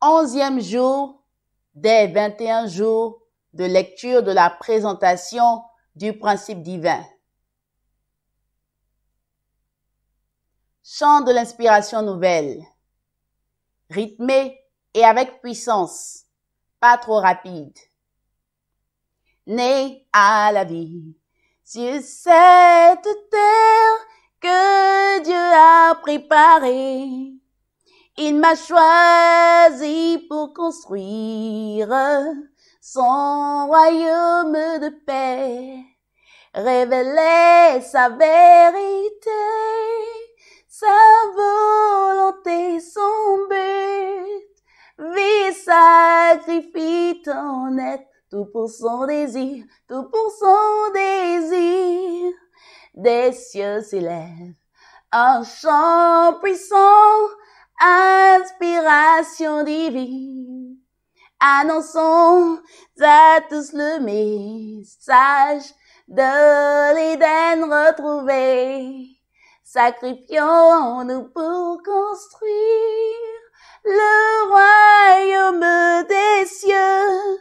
11e jour des 21 jours de lecture de la présentation du principe divin. Chant de l'inspiration nouvelle, rythmé et avec puissance, pas trop rapide. Né à la vie sur cette terre que Dieu a préparée, il m'a choisi pour construire son royaume de paix, révéler sa vérité, sa volonté, son but, vie, sacrifice honnête, tout pour son désir, tout pour son désir. Des cieux s'élève un chant puissant, inspiration divine. Annonçons à tous le message de l'Éden retrouvé. Sacrifions-nous pour construire le royaume des cieux.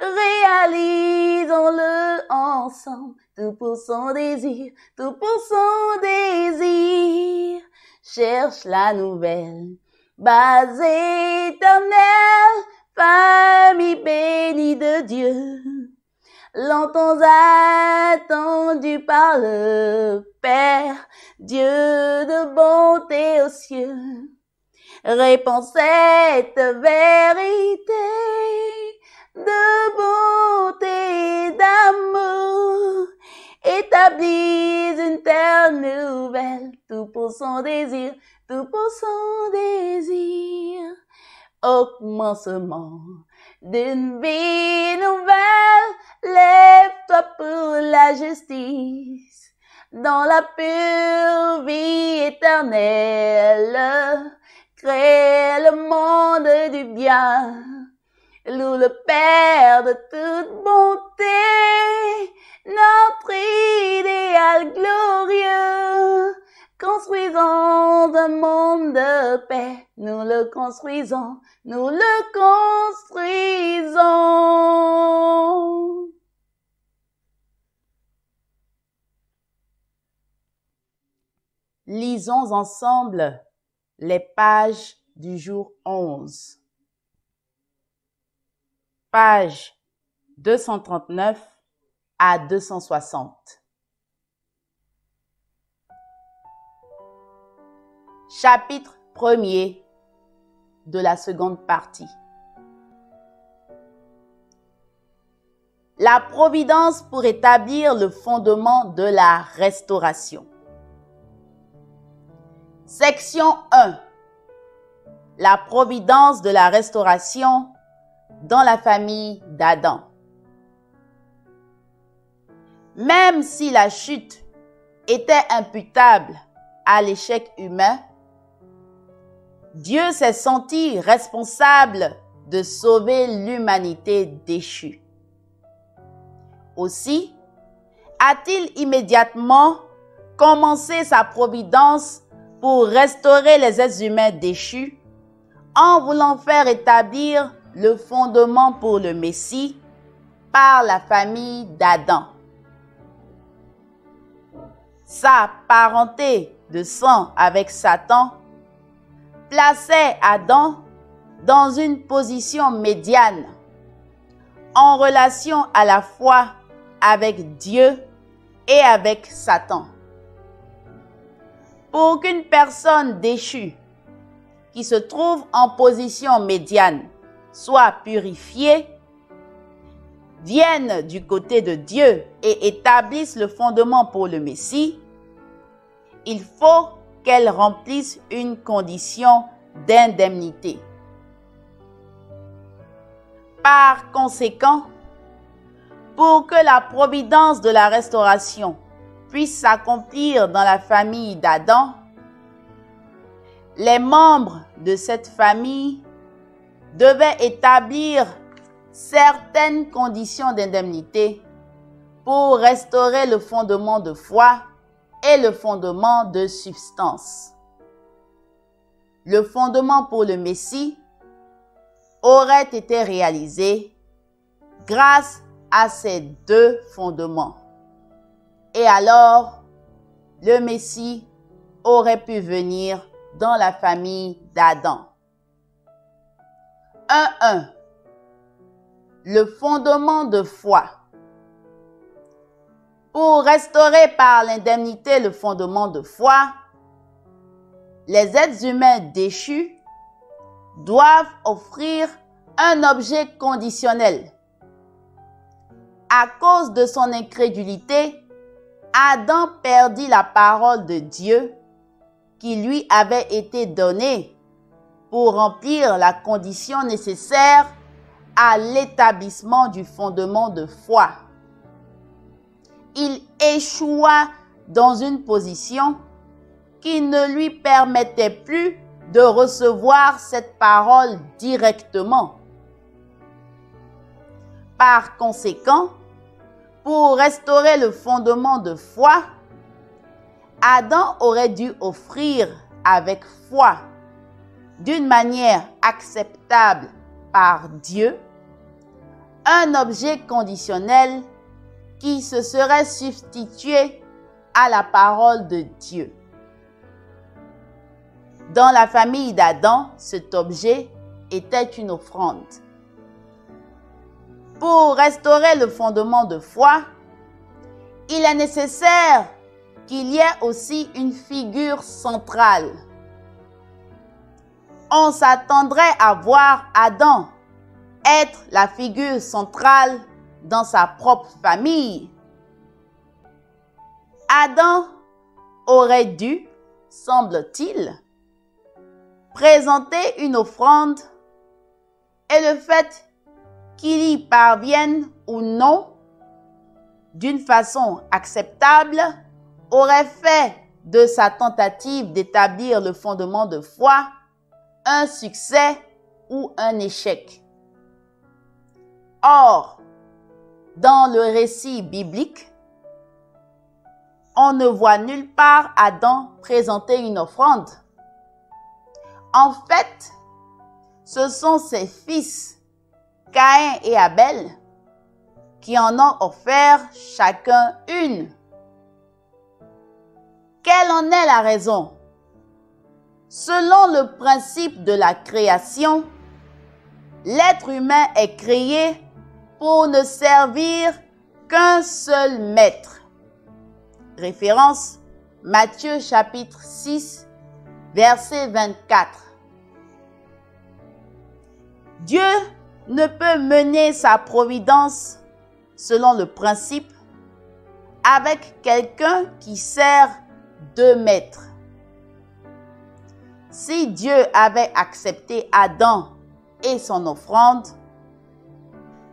Réalisons-le ensemble, tout pour son désir, tout pour son désir. Cherche la nouvelle base éternelle, famille bénie de Dieu. Longtemps attendu par le Père, Dieu de bonté aux cieux. Réponds cette vérité de bonté, d'amour, établis une terre nouvelle, tout pour son désir, tout pour son désir. Au commencement d'une vie nouvelle, lève-toi pour la justice, dans la pure vie éternelle, crée le monde du bien. Loue le Père de toute bonté, notre idéal glorieux. Construisons un monde de paix, nous le construisons, nous le construisons. Lisons ensemble les pages du jour 11. Page 239 à 260. Chapitre 1er de la seconde partie. La providence pour établir le fondement de la restauration. Section 1. La providence de la restauration dans la famille d'Adam. Même si la chute était imputable à l'échec humain, Dieu s'est senti responsable de sauver l'humanité déchue. Aussi, a-t-il immédiatement commencé sa providence pour restaurer les êtres humains déchus en voulant faire établir le fondement pour le Messie par la famille d'Adam. Sa parenté de sang avec Satan plaçait Adam dans une position médiane, en relation à la fois avec Dieu et avec Satan. Pour qu'une personne déchue qui se trouve en position médiane soit purifiée, vienne du côté de Dieu et établisse le fondement pour le Messie, il faut qu'elle remplisse une condition d'indemnité. Par conséquent, pour que la providence de la restauration puisse s'accomplir dans la famille d'Adam, les membres de cette famille devaient établir certaines conditions d'indemnité pour restaurer le fondement de foi et le fondement de substance. Le fondement pour le Messie aurait été réalisée grâce à ces deux fondements. Et alors, le Messie aurait pu venir dans la famille d'Adam. 1.1. Le fondement de foi. Pour restaurer par l'indemnité le fondement de foi, les êtres humains déchus doivent offrir un objet conditionnel. À cause de son incrédulité, Adam perdit la parole de Dieu qui lui avait été donnée pour remplir la condition nécessaire à l'établissement du fondement de foi. Il échoua dans une position qui ne lui permettait plus de recevoir cette parole directement. Par conséquent, pour restaurer le fondement de foi, Adam aurait dû offrir avec foi, d'une manière acceptable par Dieu, un objet conditionnel qui se serait substitué à la parole de Dieu. Dans la famille d'Adam, cet objet était une offrande. Pour restaurer le fondement de foi, il est nécessaire qu'il y ait aussi une figure centrale. On s'attendrait à voir Adam être la figure centrale dans sa propre famille. Adam aurait dû, semble-t-il, présenter une offrande et le fait qu'il y parvienne ou non d'une façon acceptable aurait fait de sa tentative d'établir le fondement de foi un succès ou un échec. Or, dans le récit biblique, on ne voit nulle part Adam présenter une offrande. En fait, ce sont ses fils, Caïn et Abel, qui en ont offert chacun une. Quelle en est la raison? Selon le principe de la création, l'être humain est créé pour ne servir qu'un seul maître. Référence Matthieu chapitre 6, verset 24. Dieu ne peut mener sa providence selon le principe avec quelqu'un qui sert deux maîtres. Si Dieu avait accepté Adam et son offrande,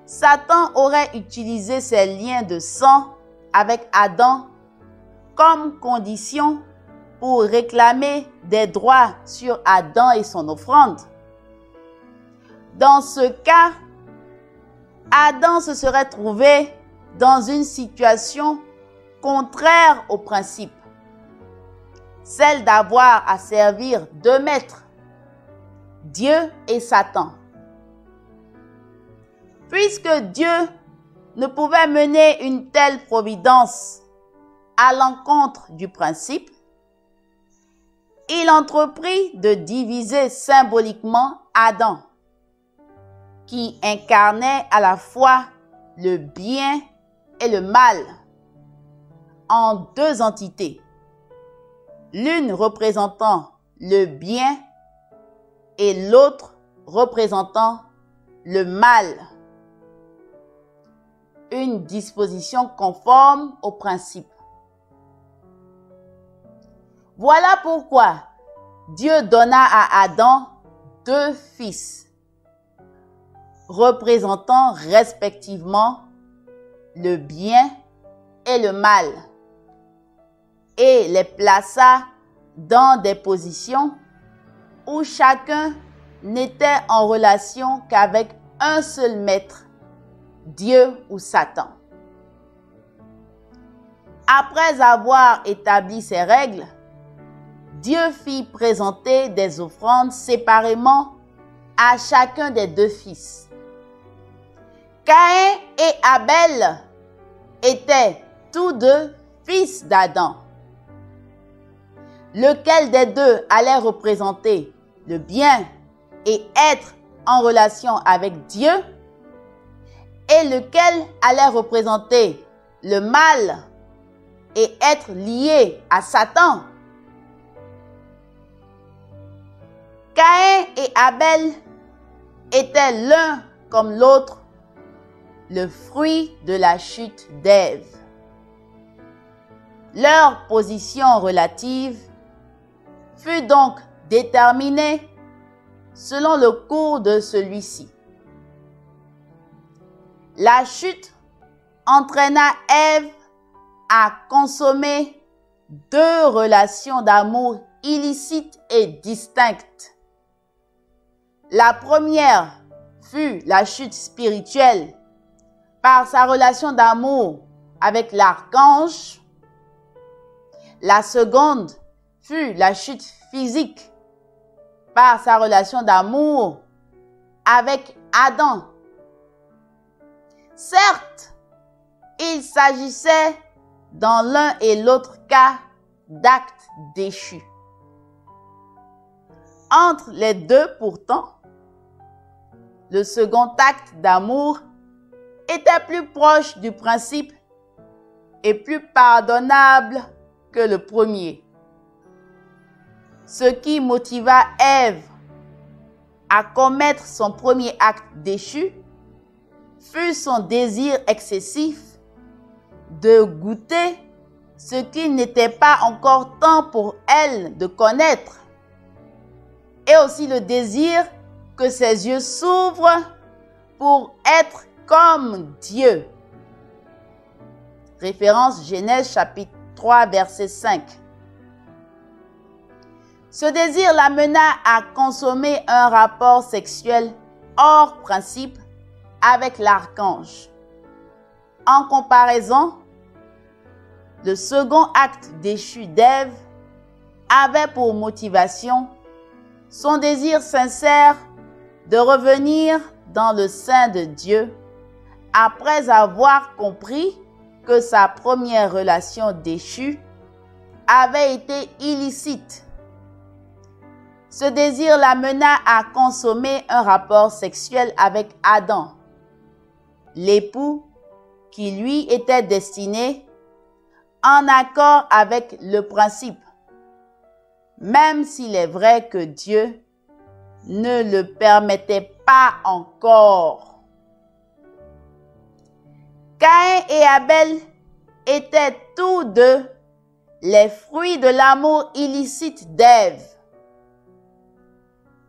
Satan aurait utilisé ses liens de sang avec Adam comme condition pour réclamer des droits sur Adam et son offrande. Dans ce cas, Adam se serait trouvé dans une situation contraire au principe, celle d'avoir à servir deux maîtres, Dieu et Satan. Puisque Dieu ne pouvait mener une telle providence à l'encontre du principe, il entreprit de diviser symboliquement Adam, qui incarnait à la fois le bien et le mal, en deux entités, l'une représentant le bien et l'autre représentant le mal. Une disposition conforme au principe. Voilà pourquoi Dieu donna à Adam deux fils, représentant respectivement le bien et le mal, et les plaça dans des positions où chacun n'était en relation qu'avec un seul maître, Dieu ou Satan. Après avoir établi ces règles, Dieu fit présenter des offrandes séparément à chacun des deux fils. Caïn et Abel étaient tous deux fils d'Adam. Lequel des deux allait représenter le bien et être en relation avec Dieu, et lequel allait représenter le mal et être lié à Satan. Caïn et Abel étaient l'un comme l'autre le fruit de la chute d'Ève. Leur position relative fut donc déterminée selon le cours de celui-ci. La chute entraîna Ève à consommer deux relations d'amour illicites et distinctes. La première fut la chute spirituelle par sa relation d'amour avec l'archange. La seconde fut la chute physique par sa relation d'amour avec Adam. Certes, il s'agissait dans l'un et l'autre cas d'actes déchus. Entre les deux, pourtant, le second acte d'amour était plus proche du principe et plus pardonnable que le premier. Ce qui motiva Ève à commettre son premier acte déchu fut son désir excessif de goûter ce qu'il n'était pas encore temps pour elle de connaître, et aussi le désir que ses yeux s'ouvrent pour être comme Dieu. Référence Genèse chapitre 3 verset 5. Ce désir l'amena à consommer un rapport sexuel hors principe avec l'archange. En comparaison, le second acte déchu d'Ève avait pour motivation son désir sincère de revenir dans le sein de Dieu après avoir compris que sa première relation déchue avait été illicite. Ce désir l'amena à consommer un rapport sexuel avec Adam, l'époux qui lui était destiné en accord avec le principe, même s'il est vrai que Dieu ne le permettait pas encore. Caïn et Abel étaient tous deux les fruits de l'amour illicite d'Ève.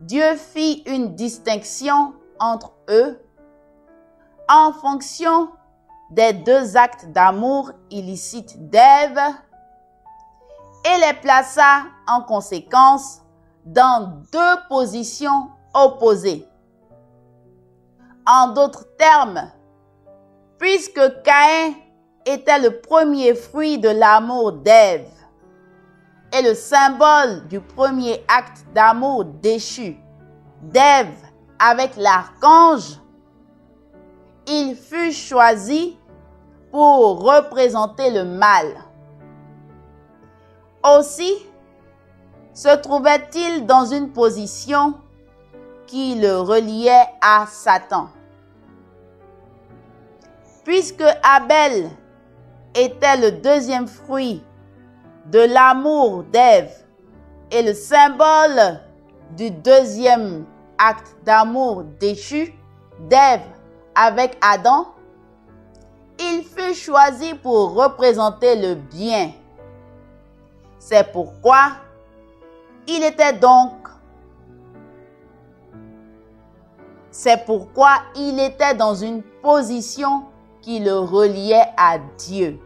Dieu fit une distinction entre eux en fonction des deux actes d'amour illicite d'Ève et les plaça en conséquence dans deux positions opposées. En d'autres termes, puisque Caïn était le premier fruit de l'amour d'Ève et le symbole du premier acte d'amour déchu d'Ève avec l'archange, il fut choisi pour représenter le mal. Aussi, se trouvait-il dans une position qui le reliait à Satan. Puisque Abel était le deuxième fruit de l'amour d'Ève et le symbole du deuxième acte d'amour déchu d'Ève avec Adam, il fut choisi pour représenter le bien. C'est pourquoi il était dans une position qui le reliait à Dieu.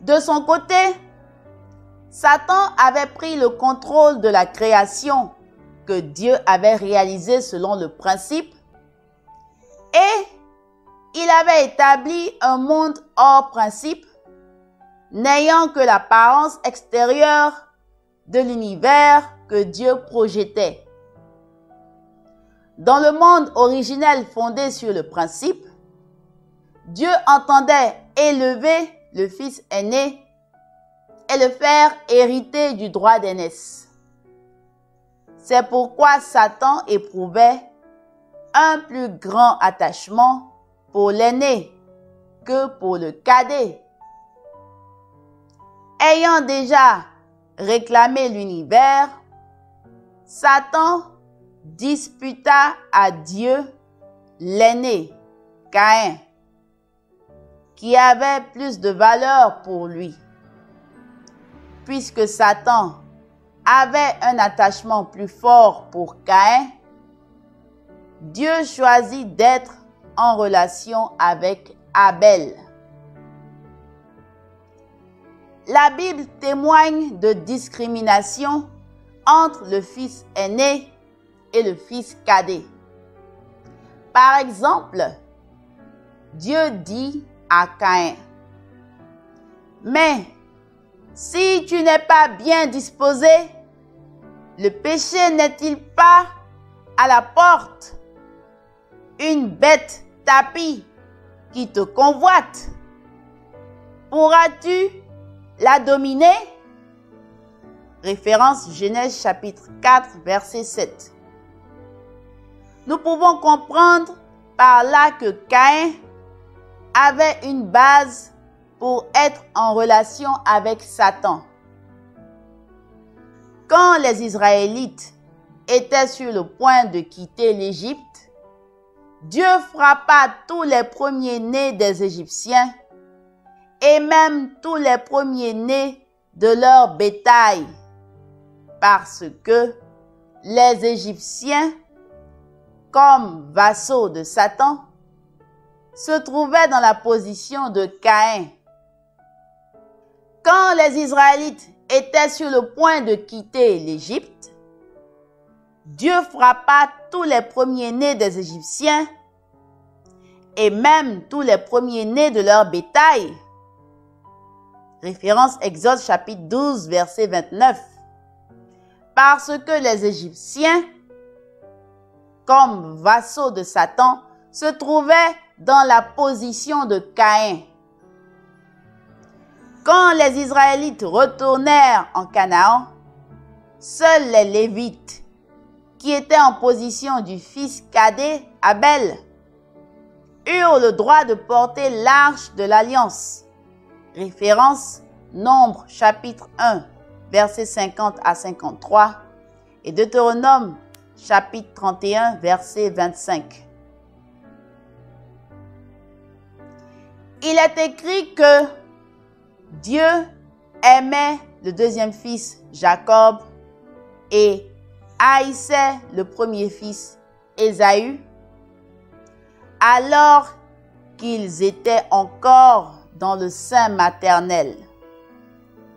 De son côté, Satan avait pris le contrôle de la création que Dieu avait réalisée selon le principe et il avait établi un monde hors principe, n'ayant que l'apparence extérieure de l'univers que Dieu projetait. Dans le monde originel fondé sur le principe, Dieu entendait élever le fils aîné et le faire hériter du droit d'aînesse. C'est pourquoi Satan éprouvait un plus grand attachement pour l'aîné que pour le cadet. Ayant déjà réclamé l'univers, Satan disputa à Dieu l'aîné, Caïn, qui avait plus de valeur pour lui. Puisque Satan avait un attachement plus fort pour Caïn, Dieu choisit d'être en relation avec Abel. La Bible témoigne de discrimination entre le fils aîné et le fils cadet. Par exemple, Dieu dit à Caïn, « Mais si tu n'es pas bien disposé, le péché n'est-il pas à la porte? Une bête tapie qui te convoite. Pourras-tu la dominer? » Référence Genèse chapitre 4, verset 7. Nous pouvons comprendre par là que Caïn avait une base pour être en relation avec Satan. Quand les Israélites étaient sur le point de quitter l'Égypte, Dieu frappa tous les premiers-nés des Égyptiens et même tous les premiers-nés de leur bétail, parce que les Égyptiens, comme vassaux de Satan, se trouvaient dans la position de Caïn. Quand les Israélites étaient sur le point de quitter l'Égypte, Dieu frappa tous les premiers-nés des Égyptiens et même tous les premiers-nés de leur bétail. Référence Exode chapitre 12, verset 29. Parce que les Égyptiens, comme vassaux de Satan, se trouvaient dans la position de Caïn. Quand les Israélites retournèrent en Canaan, seuls les Lévites, qui étaient en position du fils cadet Abel, eurent le droit de porter l'arche de l'alliance. Référence Nombre chapitre 1, versets 50 à 53 et Deutéronome chapitre 31, verset 25. Il est écrit que Dieu aimait le deuxième fils Jacob et haïssait le premier fils Ésaü, alors qu'ils étaient encore dans le sein maternel.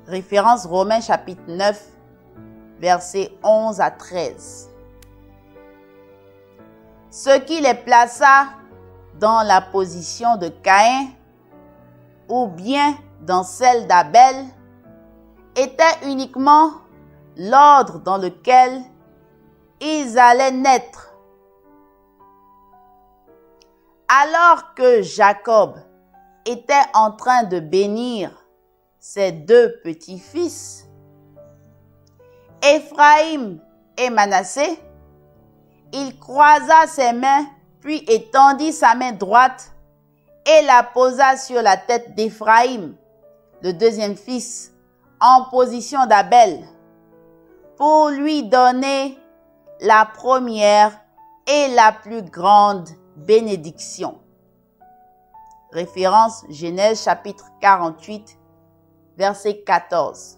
Référence Romains chapitre 9, versets 11 à 13. Ce qui les plaça dans la position de Caïn ou bien dans celle d'Abel était uniquement l'ordre dans lequel ils allaient naître. Alors que Jacob était en train de bénir ses deux petits-fils, Éphraïm et Manassé, il croisa ses mains, puis étendit sa main droite et la posa sur la tête d'Éphraïm, le deuxième fils, en position d'Abel, pour lui donner la première et la plus grande bénédiction. Référence Genèse chapitre 48, verset 14.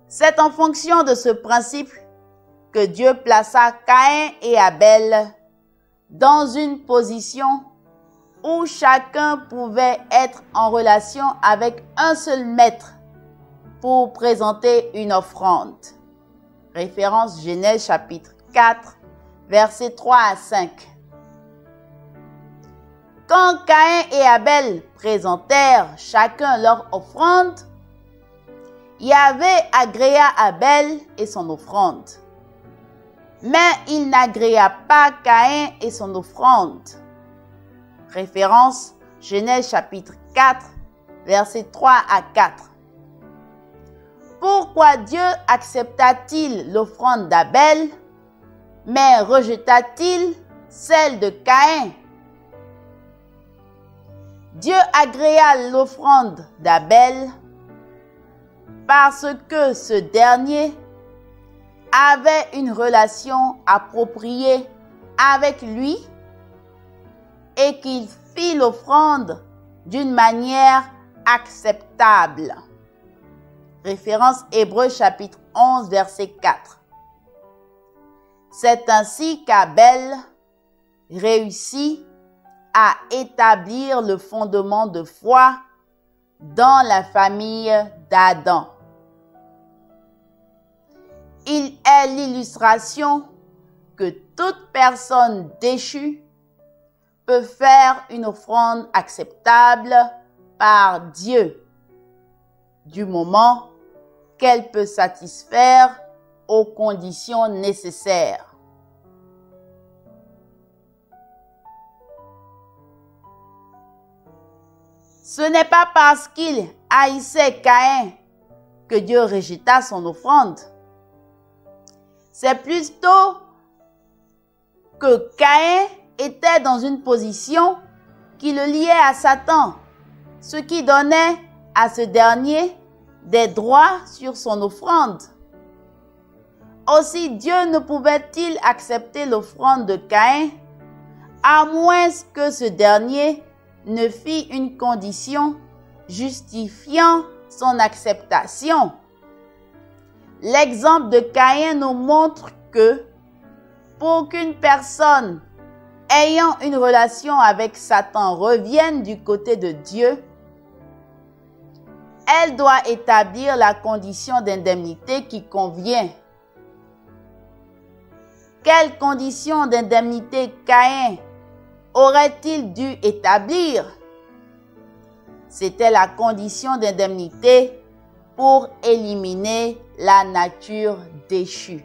C'est en fonction de ce principe que Dieu plaça Caïn et Abel dans une position où chacun pouvait être en relation avec un seul maître pour présenter une offrande. Référence Genèse chapitre 4, versets 3 à 5. Quand Caïn et Abel présentèrent chacun leur offrande, Yahvé agréa Abel et son offrande. Mais il n'agréa pas Caïn et son offrande. Référence Genèse chapitre 4, versets 3 à 4. Pourquoi Dieu accepta-t-il l'offrande d'Abel, mais rejeta-t-il celle de Caïn? Dieu agréa l'offrande d'Abel parce que ce dernier avait une relation appropriée avec lui et qu'il fit l'offrande d'une manière acceptable. Référence Hébreux chapitre 11 verset 4. C'est ainsi qu'Abel réussit à établir le fondement de foi dans la famille d'Adam. Il est l'illustration que toute personne déchue peut faire une offrande acceptable par Dieu, du moment qu'elle peut satisfaire aux conditions nécessaires. Ce n'est pas parce qu'il haïssait Caïn que Dieu rejeta son offrande. C'est plutôt que Caïn était dans une position qui le liait à Satan, ce qui donnait à ce dernier des droits sur son offrande. Aussi, Dieu ne pouvait-il accepter l'offrande de Caïn à moins que ce dernier ne fît une condition justifiant son acceptation. L'exemple de Caïn nous montre que pour qu'une personne ayant une relation avec Satan revienne du côté de Dieu, elle doit établir la condition d'indemnité qui convient. Quelle condition d'indemnité Caïn aurait-il dû établir? C'était la condition d'indemnité pour éliminer la nature déchue.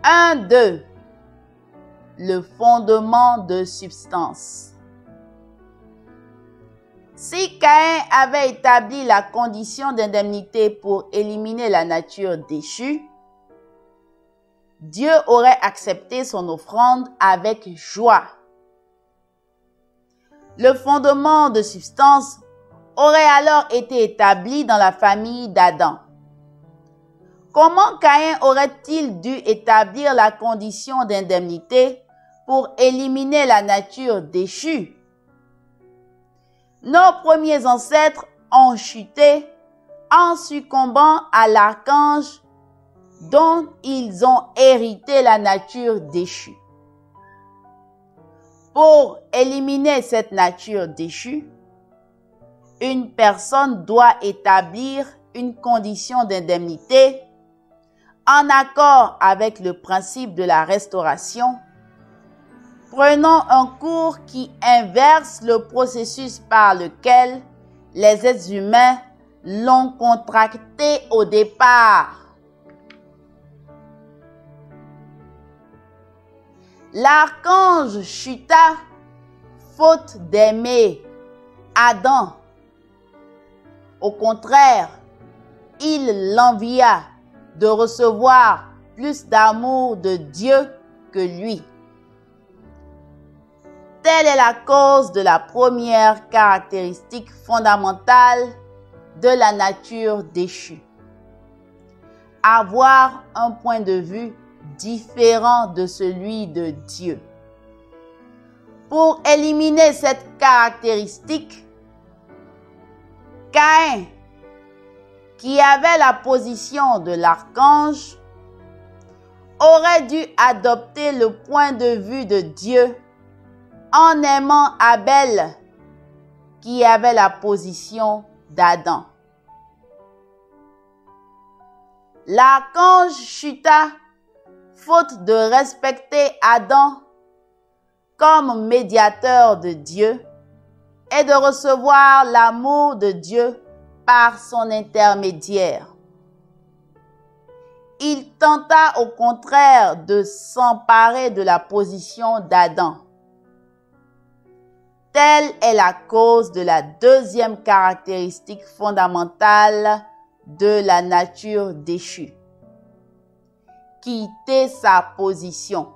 1-2. Le fondement de substance. Si Caïn avait établi la condition d'indemnité pour éliminer la nature déchue, Dieu aurait accepté son offrande avec joie. Le fondement de substance aurait alors été établi dans la famille d'Adam. Comment Caïn aurait-il dû établir la condition d'indemnité pour éliminer la nature déchue? Nos premiers ancêtres ont chuté en succombant à l'archange dont ils ont hérité la nature déchue. Pour éliminer cette nature déchue, une personne doit établir une condition d'indemnité en accord avec le principe de la restauration. Prenons un cours qui inverse le processus par lequel les êtres humains l'ont contracté au départ. L'archange chuta, faute d'aimer Adam. Au contraire, il l'envia de recevoir plus d'amour de Dieu que lui. Telle est la cause de la première caractéristique fondamentale de la nature déchue. Avoir un point de vue différent de celui de Dieu. Pour éliminer cette caractéristique, Caïn, qui avait la position de l'archange, aurait dû adopter le point de vue de Dieu en aimant Abel, qui avait la position d'Adam. L'archange chuta, faute de respecter Adam comme médiateur de Dieu et de recevoir l'amour de Dieu par son intermédiaire. il tenta au contraire de s'emparer de la position d'Adam. Telle est la cause de la deuxième caractéristique fondamentale de la nature déchue. Quitter sa position.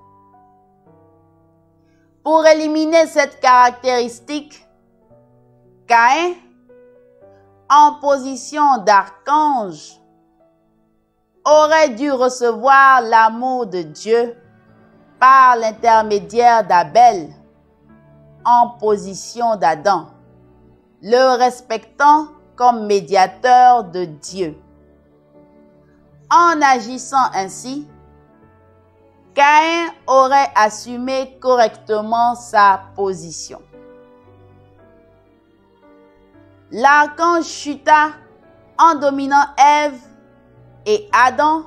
Pour éliminer cette caractéristique, Caïn, en position d'archange, aurait dû recevoir l'amour de Dieu par l'intermédiaire d'Abel, en position d'Adam, le respectant comme médiateur de Dieu. En agissant ainsi, Caïn aurait assumé correctement sa position. L'archange chuta en dominant Ève et Adam,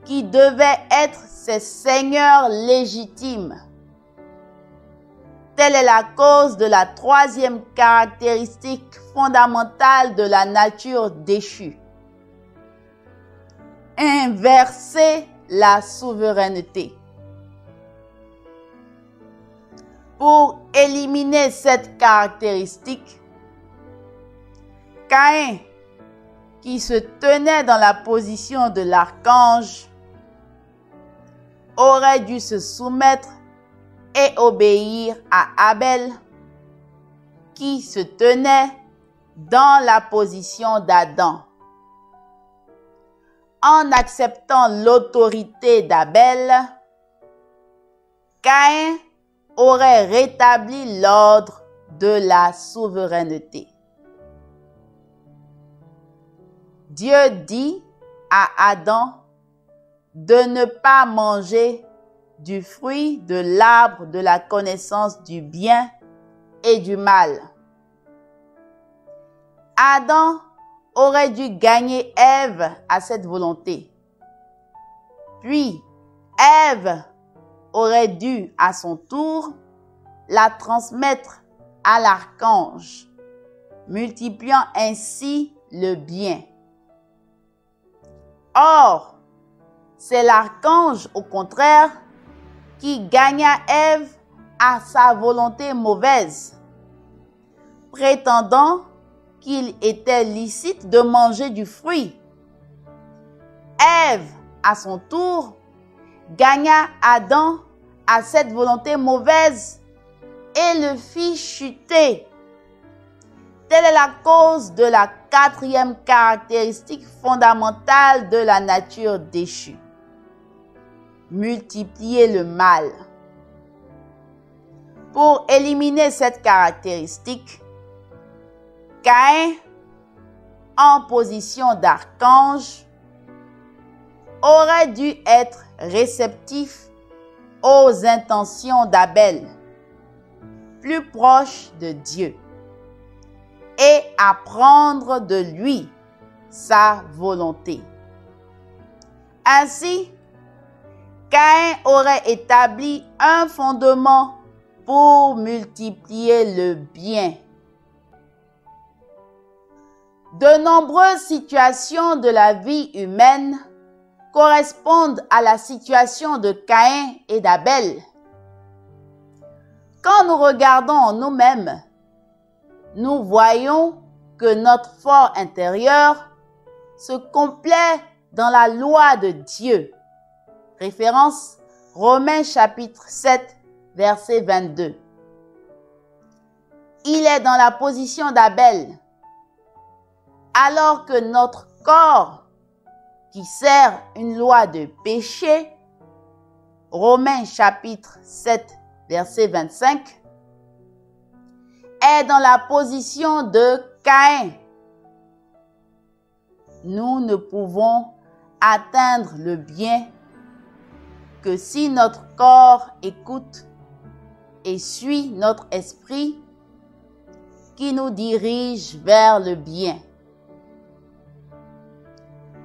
qui devaient être ses seigneurs légitimes. Telle est la cause de la troisième caractéristique fondamentale de la nature déchue. Inverser la souveraineté. Pour éliminer cette caractéristique, Caïn, qui se tenait dans la position de l'archange, aurait dû se soumettre et obéir à Abel, qui se tenait dans la position d'Adam. En acceptant l'autorité d'Abel, Caïn aurait rétabli l'ordre de la souveraineté. Dieu dit à Adam de ne pas manger du fruit de l'arbre de la connaissance du bien et du mal. Adam aurait dû gagner Ève à cette volonté. Puis, Ève aurait dû, à son tour, la transmettre à l'archange, multipliant ainsi le bien. Or, c'est l'archange, au contraire, qui gagna Ève à sa volonté mauvaise, prétendant qu'il était licite de manger du fruit. Ève, à son tour, gagna Adam à cette volonté mauvaise et le fit chuter. Telle est la cause de la quatrième caractéristique fondamentale de la nature déchue. Multiplier le mal. Pour éliminer cette caractéristique, Caïn, en position d'archange, aurait dû être réceptif aux intentions d'Abel, plus proche de Dieu, et apprendre de lui sa volonté. Ainsi, Caïn aurait établi un fondement pour multiplier le bien. De nombreuses situations de la vie humaine correspondent à la situation de Caïn et d'Abel. Quand nous regardons en nous-mêmes, nous voyons que notre fort intérieur se complaît dans la loi de Dieu. Référence Romains chapitre 7, verset 22. Il est dans la position d'Abel, alors que notre corps, qui sert une loi de péché, Romains chapitre 7, verset 25, est dans la position de Caïn. Nous ne pouvons atteindre le bien que si notre corps écoute et suit notre esprit qui nous dirige vers le bien.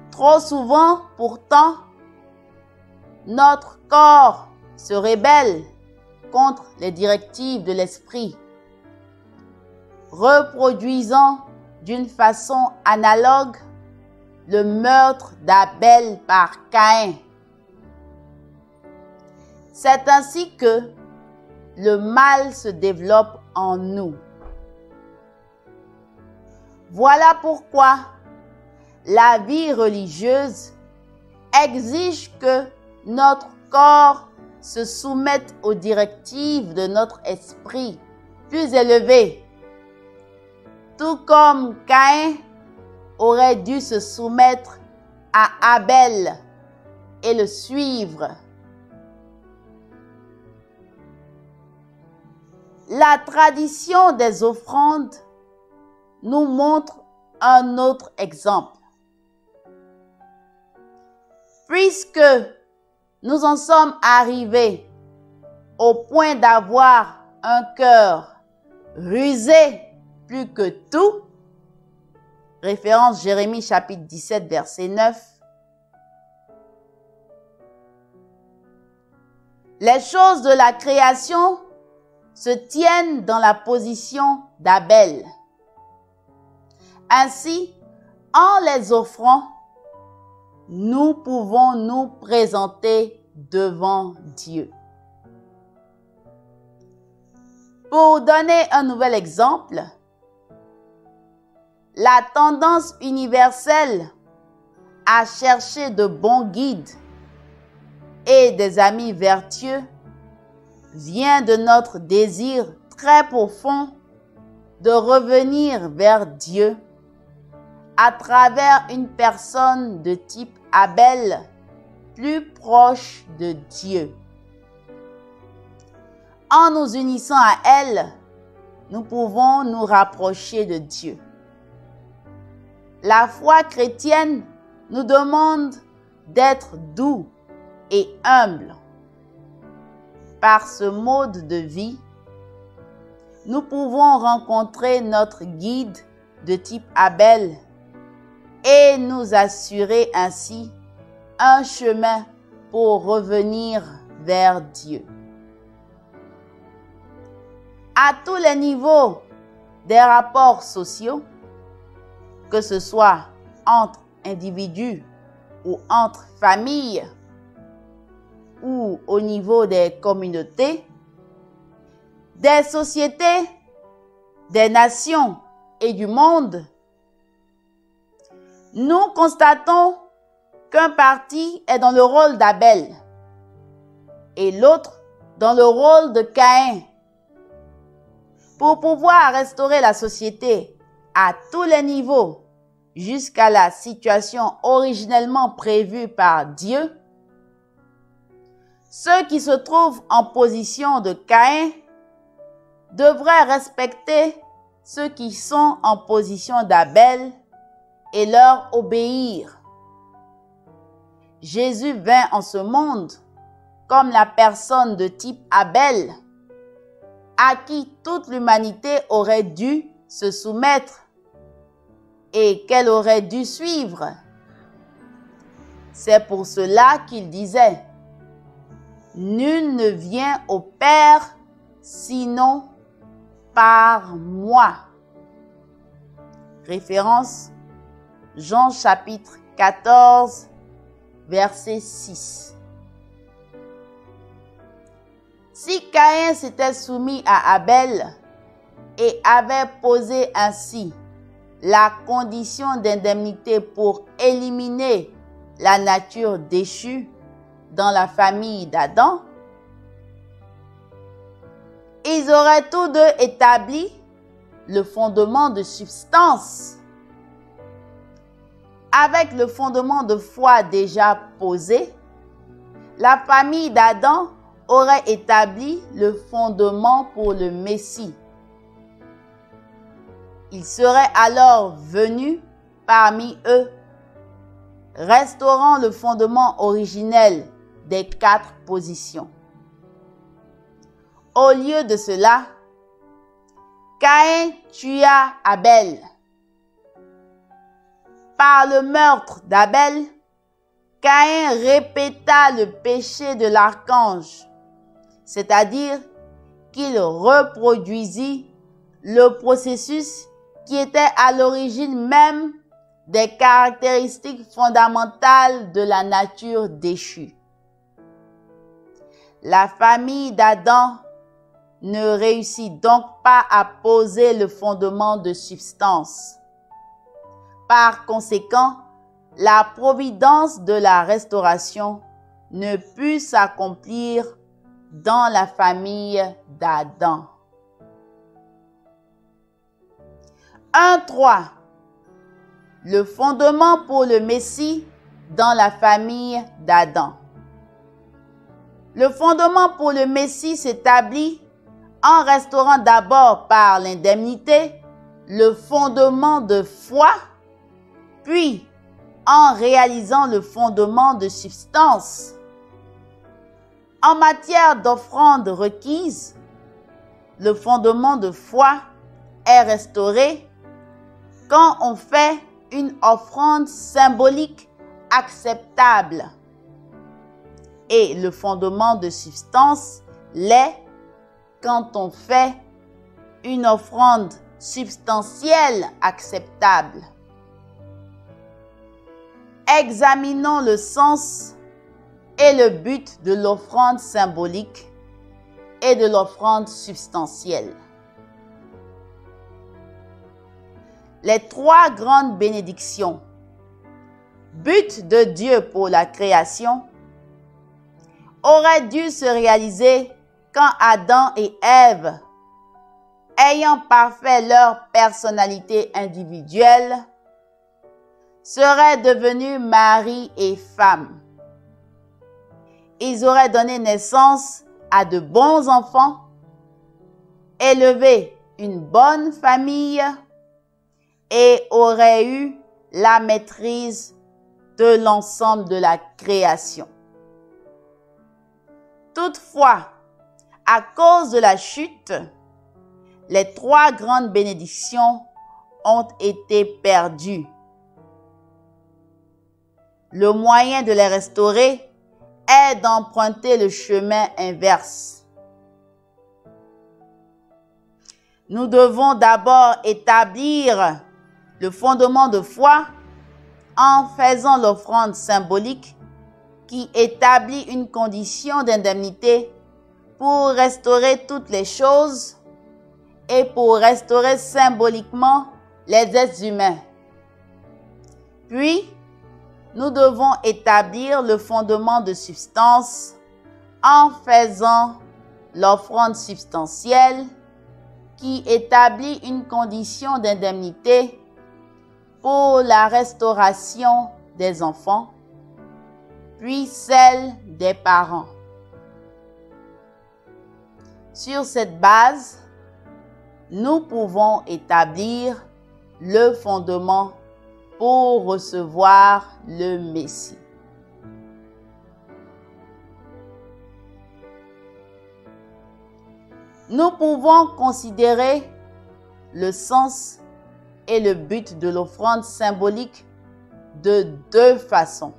Trop souvent, pourtant, notre corps se rébelle contre les directives de l'esprit, reproduisant d'une façon analogue le meurtre d'Abel par Caïn. C'est ainsi que le mal se développe en nous. Voilà pourquoi la vie religieuse exige que notre corps se soumette aux directives de notre esprit plus élevé, tout comme Caïn aurait dû se soumettre à Abel et le suivre. La tradition des offrandes nous montre un autre exemple. Puisque nous en sommes arrivés au point d'avoir un cœur rusé plus que tout, référence Jérémie chapitre 17 verset 9, les choses de la création se tiennent dans la position d'Abel. Ainsi, en les offrant, nous pouvons nous présenter devant Dieu. Pour donner un nouvel exemple, la tendance universelle à chercher de bons guides et des amis vertueux vient de notre désir très profond de revenir vers Dieu à travers une personne de type Abel, plus proche de Dieu. En nous unissant à elle, nous pouvons nous rapprocher de Dieu. La foi chrétienne nous demande d'être doux et humble. Par ce mode de vie, nous pouvons rencontrer notre guide de type Abel et nous assurer ainsi un chemin pour revenir vers Dieu. À tous les niveaux des rapports sociaux, que ce soit entre individus ou entre familles ou au niveau des communautés, des sociétés, des nations et du monde, nous constatons qu'un parti est dans le rôle d'Abel et l'autre dans le rôle de Caïn. Pour pouvoir restaurer la société à tous les niveaux jusqu'à la situation originellement prévue par Dieu, ceux qui se trouvent en position de Caïn devraient respecter ceux qui sont en position d'Abel et leur obéir. Jésus vint en ce monde comme la personne de type Abel, à qui toute l'humanité aurait dû se soumettre et qu'elle aurait dû suivre. C'est pour cela qu'il disait: nul ne vient au Père sinon par moi. Référence Jean chapitre 14, verset 6. Si Caïn s'était soumis à Abel et avait posé ainsi la condition d'indemnité pour éliminer la nature déchue dans la famille d'Adam, ils auraient tous deux établi le fondement de substance. Avec le fondement de foi déjà posé, la famille d'Adam aurait établi le fondement pour le Messie. Il serait alors venu parmi eux, restaurant le fondement originel des 4 positions. Au lieu de cela, Caïn tua Abel. Par le meurtre d'Abel, Caïn répéta le péché de l'archange, c'est-à-dire qu'il reproduisit le processus qui était à l'origine même des caractéristiques fondamentales de la nature déchue. La famille d'Adam ne réussit donc pas à poser le fondement de substance. Par conséquent, la providence de la restauration ne put s'accomplir dans la famille d'Adam. 1.3. Le fondement pour le Messie dans la famille d'Adam. Le fondement pour le Messie s'établit en restaurant d'abord par l'indemnité le fondement de foi, puis en réalisant le fondement de substance. En matière d'offrande requise, le fondement de foi est restauré quand on fait une offrande symbolique acceptable. Et le fondement de substance l'est quand on fait une offrande substantielle acceptable. Examinons le sens et le but de l'offrande symbolique et de l'offrande substantielle. Les trois grandes bénédictions, but de Dieu pour la création, auraient dû se réaliser quand Adam et Ève, ayant parfait leur personnalité individuelle, seraient devenus mari et femme. Ils auraient donné naissance à de bons enfants, élevé une bonne famille et auraient eu la maîtrise de l'ensemble de la création. Toutefois, à cause de la chute, les trois grandes bénédictions ont été perdues. Le moyen de les restaurer est d'emprunter le chemin inverse. Nous devons d'abord établir le fondement de foi en faisant l'offrande symbolique qui établit une condition d'indemnité pour restaurer toutes les choses et pour restaurer symboliquement les êtres humains. Puis, nous devons établir le fondement de substance en faisant l'offrande substantielle qui établit une condition d'indemnité pour la restauration des enfants, puis celle des parents. Sur cette base, nous pouvons établir le fondement pour recevoir le Messie. Nous pouvons considérer le sens et le but de l'offrande symbolique de deux façons.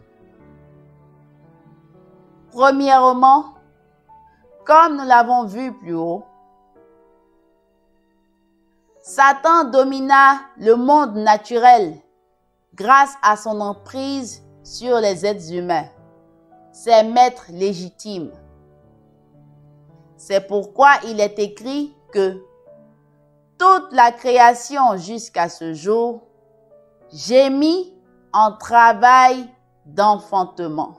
Premièrement, comme nous l'avons vu plus haut, Satan domina le monde naturel grâce à son emprise sur les êtres humains, ses maîtres légitimes. C'est pourquoi il est écrit que toute la création jusqu'à ce jour gémit en travail d'enfantement.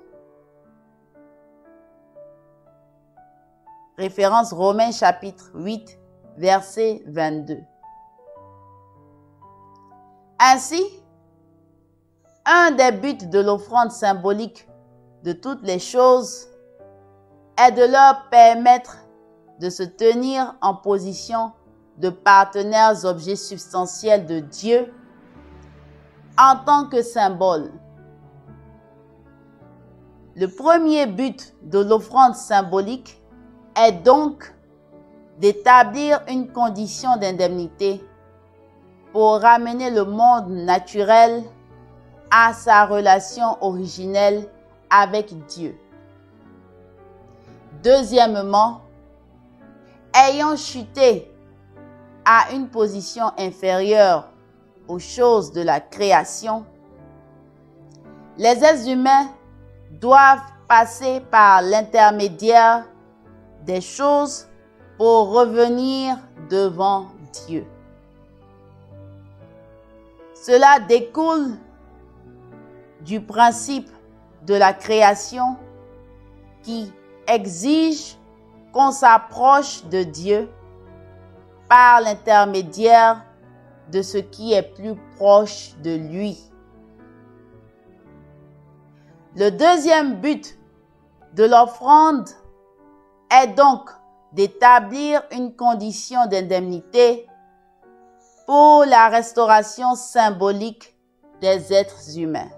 Référence Romains chapitre 8, verset 22. Ainsi, un des buts de l'offrande symbolique de toutes les choses est de leur permettre de se tenir en position de partenaires objets substantiels de Dieu en tant que symbole. Le premier but de l'offrande symbolique est donc d'établir une condition d'indemnité pour ramener le monde naturel à sa relation originelle avec Dieu. Deuxièmement, ayant chuté à une position inférieure aux choses de la création, les êtres humains doivent passer par l'intermédiaire des choses pour revenir devant Dieu. Cela découle du principe de la création qui exige qu'on s'approche de Dieu par l'intermédiaire de ce qui est plus proche de lui. Le deuxième but de l'offrande est donc d'établir une condition d'indemnité pour la restauration symbolique des êtres humains.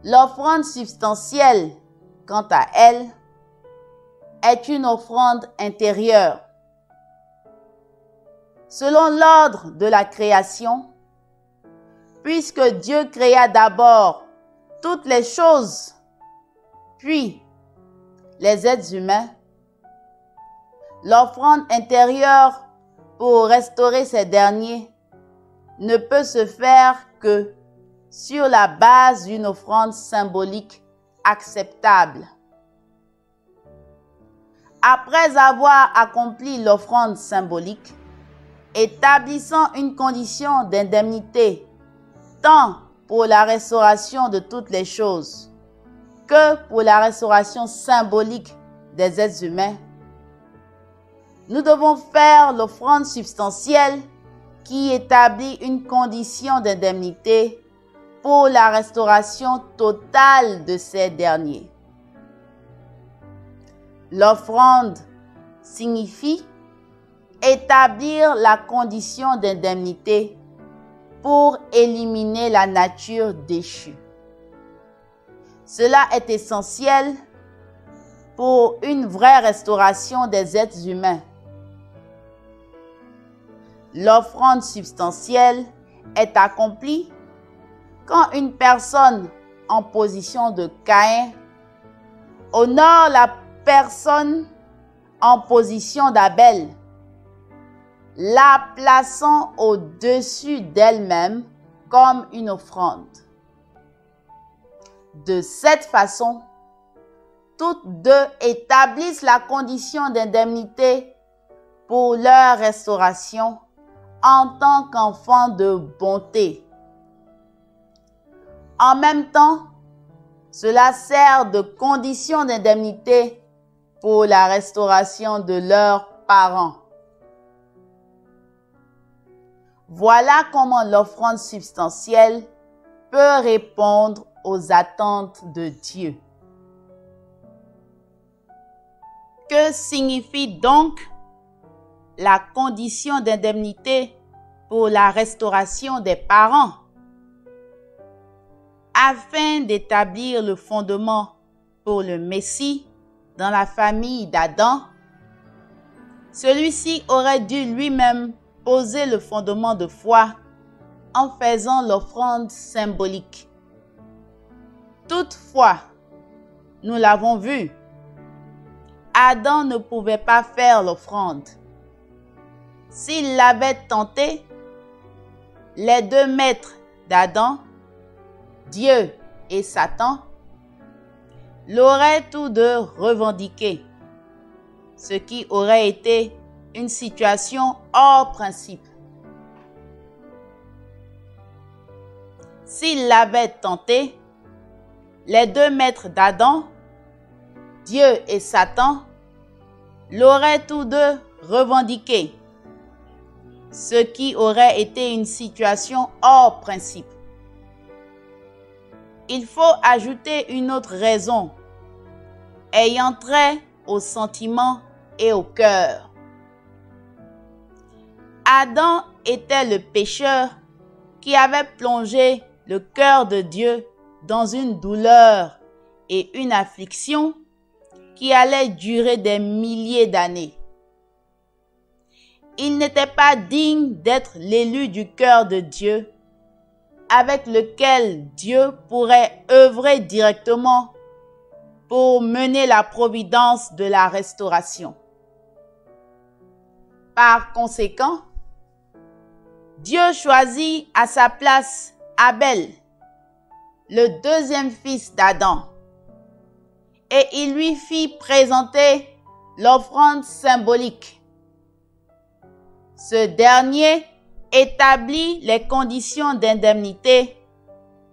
L'offrande substantielle, quant à elle, est une offrande intérieure. Selon l'ordre de la création, puisque Dieu créa d'abord toutes les choses, puis les êtres humains, l'offrande intérieure pour restaurer ces derniers ne peut se faire que sur la base d'une offrande symbolique acceptable. Après avoir accompli l'offrande symbolique, établissant une condition d'indemnité tant pour la restauration de toutes les choses que pour la restauration symbolique des êtres humains, nous devons faire l'offrande substantielle qui établit une condition d'indemnité pour la restauration totale de ces derniers. L'offrande signifie établir la condition d'indemnité pour éliminer la nature déchue. Cela est essentiel pour une vraie restauration des êtres humains. L'offrande substantielle est accomplie quand une personne en position de Caïn honore la personne en position d'Abel, la plaçant au-dessus d'elle-même comme une offrande. De cette façon, toutes deux établissent la condition d'indemnité pour leur restauration en tant qu'enfants de bonté. En même temps, cela sert de condition d'indemnité pour la restauration de leurs parents. Voilà comment l'offrande substantielle peut répondre aux attentes de Dieu. Que signifie donc la condition d'indemnité pour la restauration des parents? Afin d'établir le fondement pour le Messie dans la famille d'Adam, celui-ci aurait dû lui-même poser le fondement de foi en faisant l'offrande symbolique. Toutefois, nous l'avons vu, Adam ne pouvait pas faire l'offrande. S'il l'avait tenté, les deux maîtres d'Adam, Dieu et Satan, l'auraient tous deux revendiqué, ce qui aurait été une situation hors principe. S'il l'avait tenté, les deux maîtres d'Adam, Dieu et Satan, l'auraient tous deux revendiqué, ce qui aurait été une situation hors principe. Il faut ajouter une autre raison, ayant trait aux sentiments et au cœur. Adam était le pécheur qui avait plongé le cœur de Dieu dans une douleur et une affliction qui allait durer des milliers d'années. Il n'était pas digne d'être l'élu du cœur de Dieu, avec lequel Dieu pourrait œuvrer directement pour mener la providence de la restauration. Par conséquent, Dieu choisit à sa place Abel, le deuxième fils d'Adam, et il lui fit présenter l'offrande symbolique. Ce dernier établit les conditions d'indemnité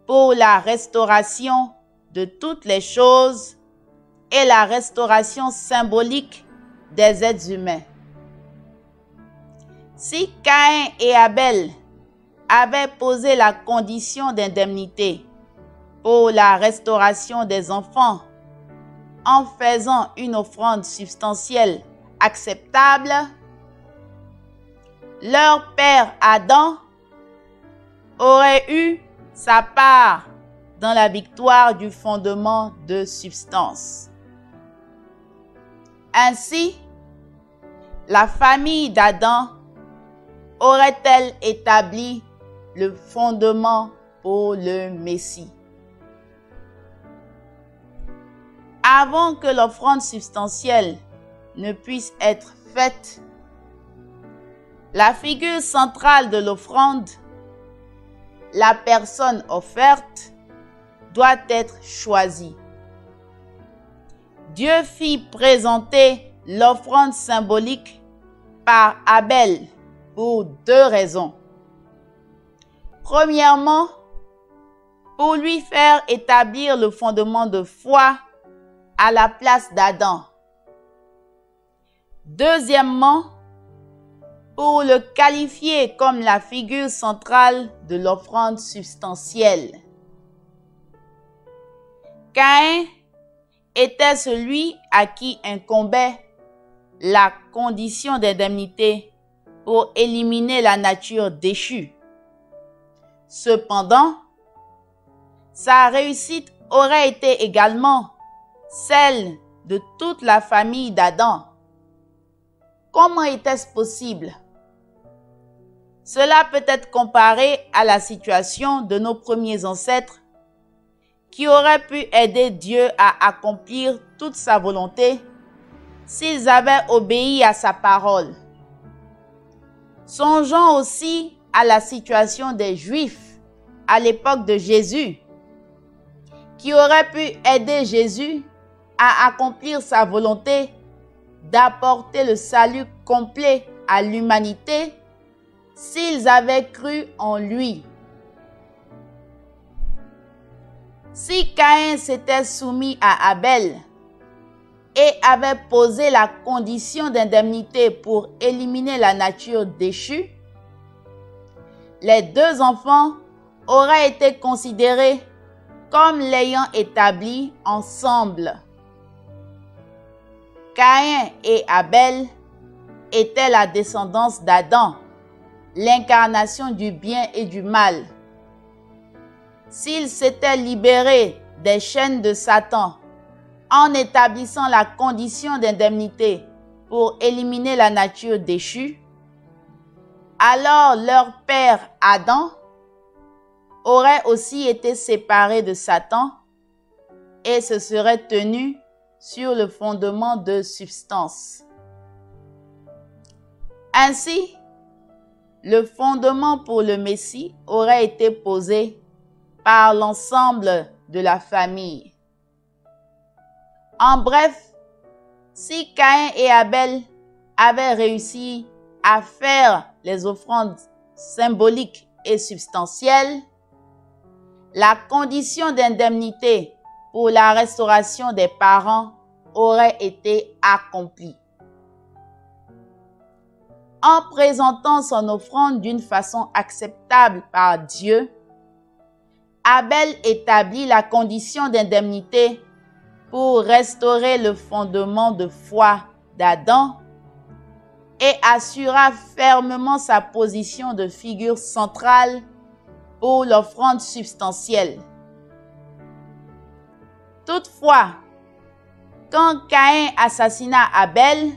pour la restauration de toutes les choses et la restauration symbolique des êtres humains. Si Caïn et Abel avaient posé la condition d'indemnité pour la restauration des enfants en faisant une offrande substantielle acceptable, leur père Adam aurait eu sa part dans la victoire du fondement de substance. Ainsi, la famille d'Adam aurait-elle établi le fondement pour le Messie? Avant que l'offrande substantielle ne puisse être faite, la figure centrale de l'offrande, la personne offerte, doit être choisie. Dieu fit présenter l'offrande symbolique par Abel pour deux raisons. Premièrement, pour lui faire établir le fondement de foi à la place d'Adam. Deuxièmement, pour le qualifier comme la figure centrale de l'offrande substantielle. Caïn était celui à qui incombait la condition d'indemnité pour éliminer la nature déchue. Cependant, sa réussite aurait été également celle de toute la famille d'Adam. Comment était-ce possible? Cela peut être comparé à la situation de nos premiers ancêtres qui auraient pu aider Dieu à accomplir toute sa volonté s'ils avaient obéi à sa parole. Songeons aussi à la situation des Juifs à l'époque de Jésus, qui auraient pu aider Jésus à accomplir sa volonté d'apporter le salut complet à l'humanité s'ils avaient cru en lui. Si Caïn s'était soumis à Abel et avait posé la condition d'indemnité pour éliminer la nature déchue, les deux enfants auraient été considérés comme l'ayant établi ensemble. Caïn et Abel étaient la descendance d'Adam, l'incarnation du bien et du mal. S'ils s'étaient libérés des chaînes de Satan en établissant la condition d'indemnité pour éliminer la nature déchue, alors leur père Adam aurait aussi été séparé de Satan et se serait tenu sur le fondement de substance. Ainsi, le fondement pour le Messie aurait été posé par l'ensemble de la famille. En bref, si Caïn et Abel avaient réussi à faire les offrandes symboliques et substantielles, la condition d'indemnité pour la restauration des parents aurait été accomplie. En présentant son offrande d'une façon acceptable par Dieu, Abel établit la condition d'indemnité pour restaurer le fondement de foi d'Adam et assura fermement sa position de figure centrale pour l'offrande substantielle. Toutefois, quand Caïn assassina Abel,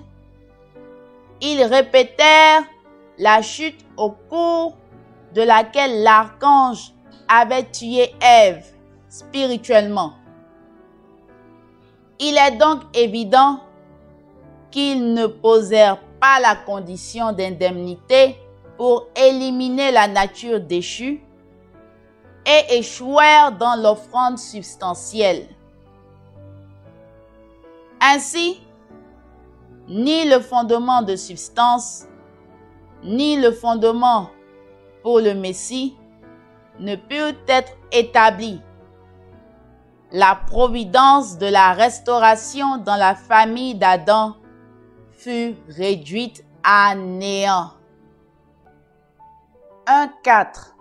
ils répétèrent la chute au cours de laquelle l'archange avait tué Ève spirituellement. Il est donc évident qu'ils ne posèrent pas la condition d'indemnité pour éliminer la nature déchue et échouèrent dans l'offrande substantielle. Ainsi, ni le fondement de substance, ni le fondement pour le Messie ne purent être établis. La providence de la restauration dans la famille d'Adam fut réduite à néant. 1.4.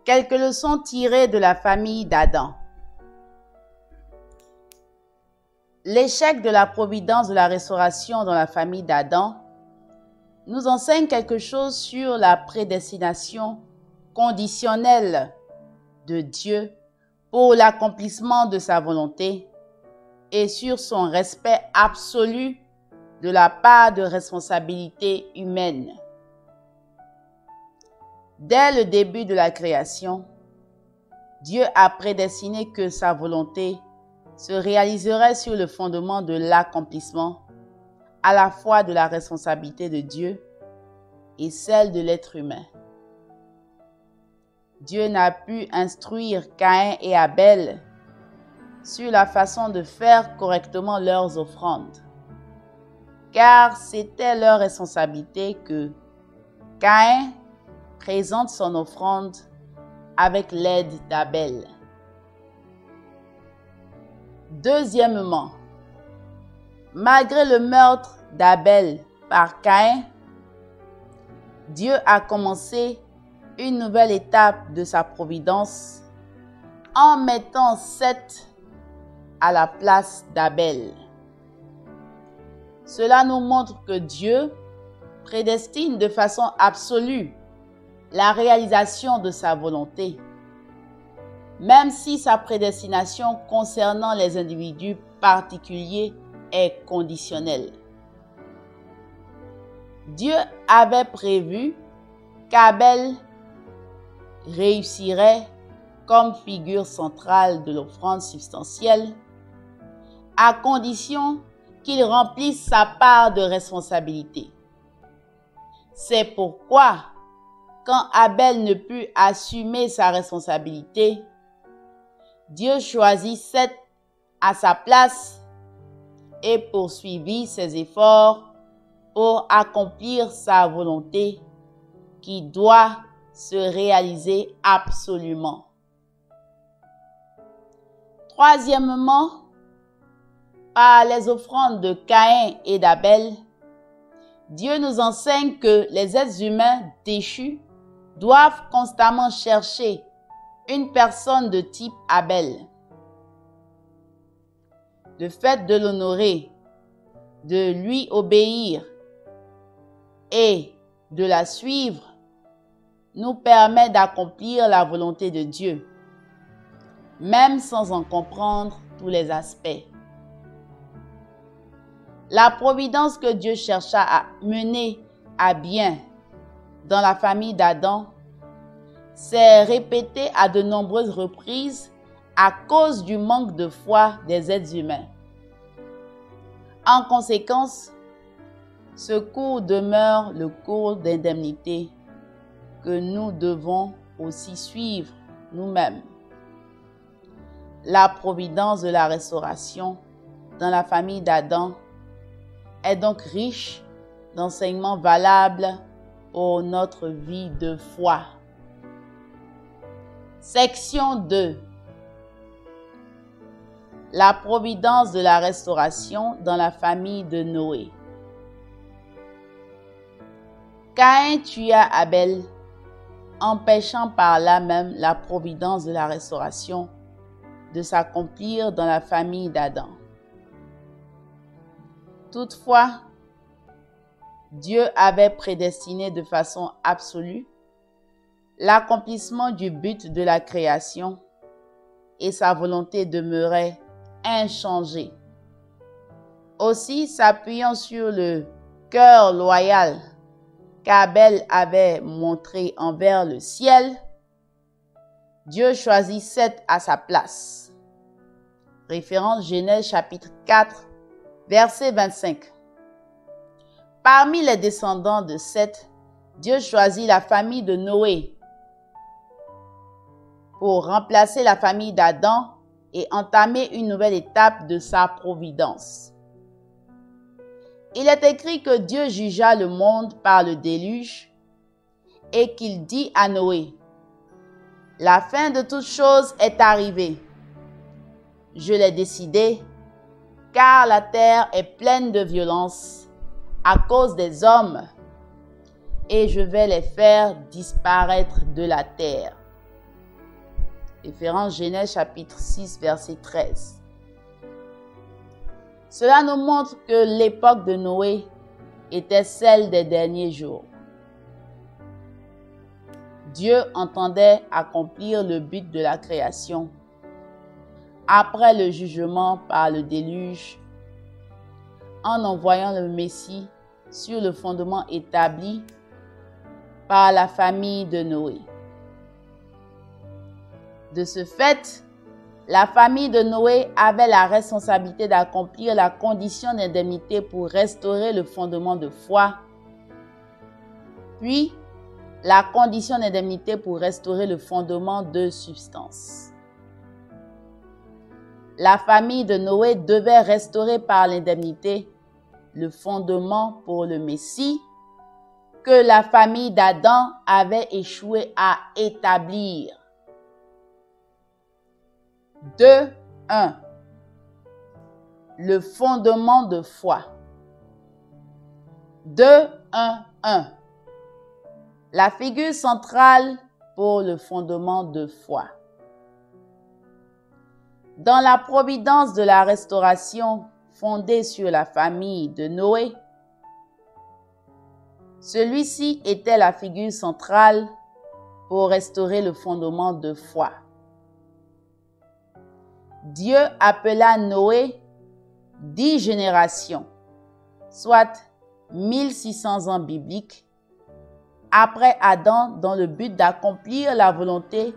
Quelques leçons tirées de la famille d'Adam. L'échec de la providence de la restauration dans la famille d'Adam nous enseigne quelque chose sur la prédestination conditionnelle de Dieu pour l'accomplissement de sa volonté et sur son respect absolu de la part de responsabilité humaine. Dès le début de la création, Dieu a prédestiné que sa volonté se réaliserait sur le fondement de l'accomplissement à la fois de la responsabilité de Dieu et celle de l'être humain. Dieu n'a pu instruire Caïn et Abel sur la façon de faire correctement leurs offrandes, car c'était leur responsabilité que Caïn présente son offrande avec l'aide d'Abel. Deuxièmement, malgré le meurtre d'Abel par Caïn, Dieu a commencé une nouvelle étape de sa providence en mettant Seth à la place d'Abel. Cela nous montre que Dieu prédestine de façon absolue la réalisation de sa volonté, même si sa prédestination concernant les individus particuliers est conditionnelle. Dieu avait prévu qu'Abel réussirait comme figure centrale de l'offrande substantielle, à condition qu'il remplisse sa part de responsabilité. C'est pourquoi, quand Abel ne put assumer sa responsabilité, Dieu choisit Seth à sa place et poursuivit ses efforts pour accomplir sa volonté qui doit se réaliser absolument. Troisièmement, par les offrandes de Caïn et d'Abel, Dieu nous enseigne que les êtres humains déchus doivent constamment chercher une personne de type Abel. Le fait de l'honorer, de lui obéir et de la suivre nous permet d'accomplir la volonté de Dieu, même sans en comprendre tous les aspects. La providence que Dieu chercha à mener à bien dans la famille d'Adam s'est répétée à de nombreuses reprises à cause du manque de foi des êtres humains. En conséquence, ce cours demeure le cours d'indemnité que nous devons aussi suivre nous-mêmes. La providence de la restauration dans la famille d'Adam est donc riche d'enseignements valables pour notre vie de foi. Section 2. La providence de la restauration dans la famille de Noé. Caïn tua Abel, empêchant par là même la providence de la restauration de s'accomplir dans la famille d'Adam. Toutefois, Dieu avait prédestiné de façon absolue l'accomplissement du but de la création et sa volonté demeurait inchangée. Aussi, s'appuyant sur le cœur loyal qu'Abel avait montré envers le ciel, Dieu choisit Seth à sa place. Référence Genèse chapitre 4, verset 25. Parmi les descendants de Seth, Dieu choisit la famille de Noé. pour remplacer la famille d'Adam et entamer une nouvelle étape de sa providence. Il est écrit que Dieu jugea le monde par le déluge et qu'il dit à Noé, « La fin de toutes choses est arrivée. Je l'ai décidé, car la terre est pleine de violence à cause des hommes, et je vais les faire disparaître de la terre. » Référence Genèse chapitre 6, verset 13. Cela nous montre que l'époque de Noé était celle des derniers jours. Dieu entendait accomplir le but de la création après le jugement par le déluge, en envoyant le Messie sur le fondement établi par la famille de Noé. De ce fait, la famille de Noé avait la responsabilité d'accomplir la condition d'indemnité pour restaurer le fondement de foi, puis la condition d'indemnité pour restaurer le fondement de substance. La famille de Noé devait restaurer par l'indemnité le fondement pour le Messie que la famille d'Adam avait échoué à établir. 2.1. Le fondement de foi. 2.1.1. La figure centrale pour le fondement de foi. Dans la providence de la restauration fondée sur la famille de Noé, celui-ci était la figure centrale pour restaurer le fondement de foi. Dieu appela Noé 10 générations, soit 1600 ans bibliques, après Adam dans le but d'accomplir la volonté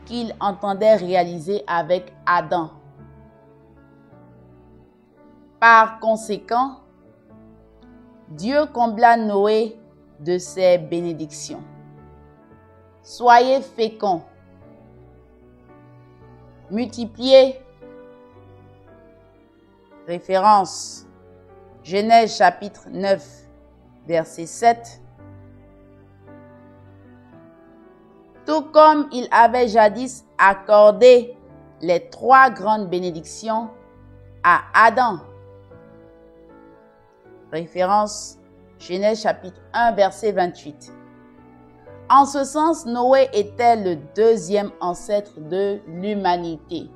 qu'il entendait réaliser avec Adam. Par conséquent, Dieu combla Noé de ses bénédictions. Soyez féconds, multipliez. Référence Genèse chapitre 9, verset 7. Tout comme il avait jadis accordé les 3 grandes bénédictions à Adam. Référence Genèse chapitre 1, verset 28. En ce sens, Noé était le 2e ancêtre de l'humanité.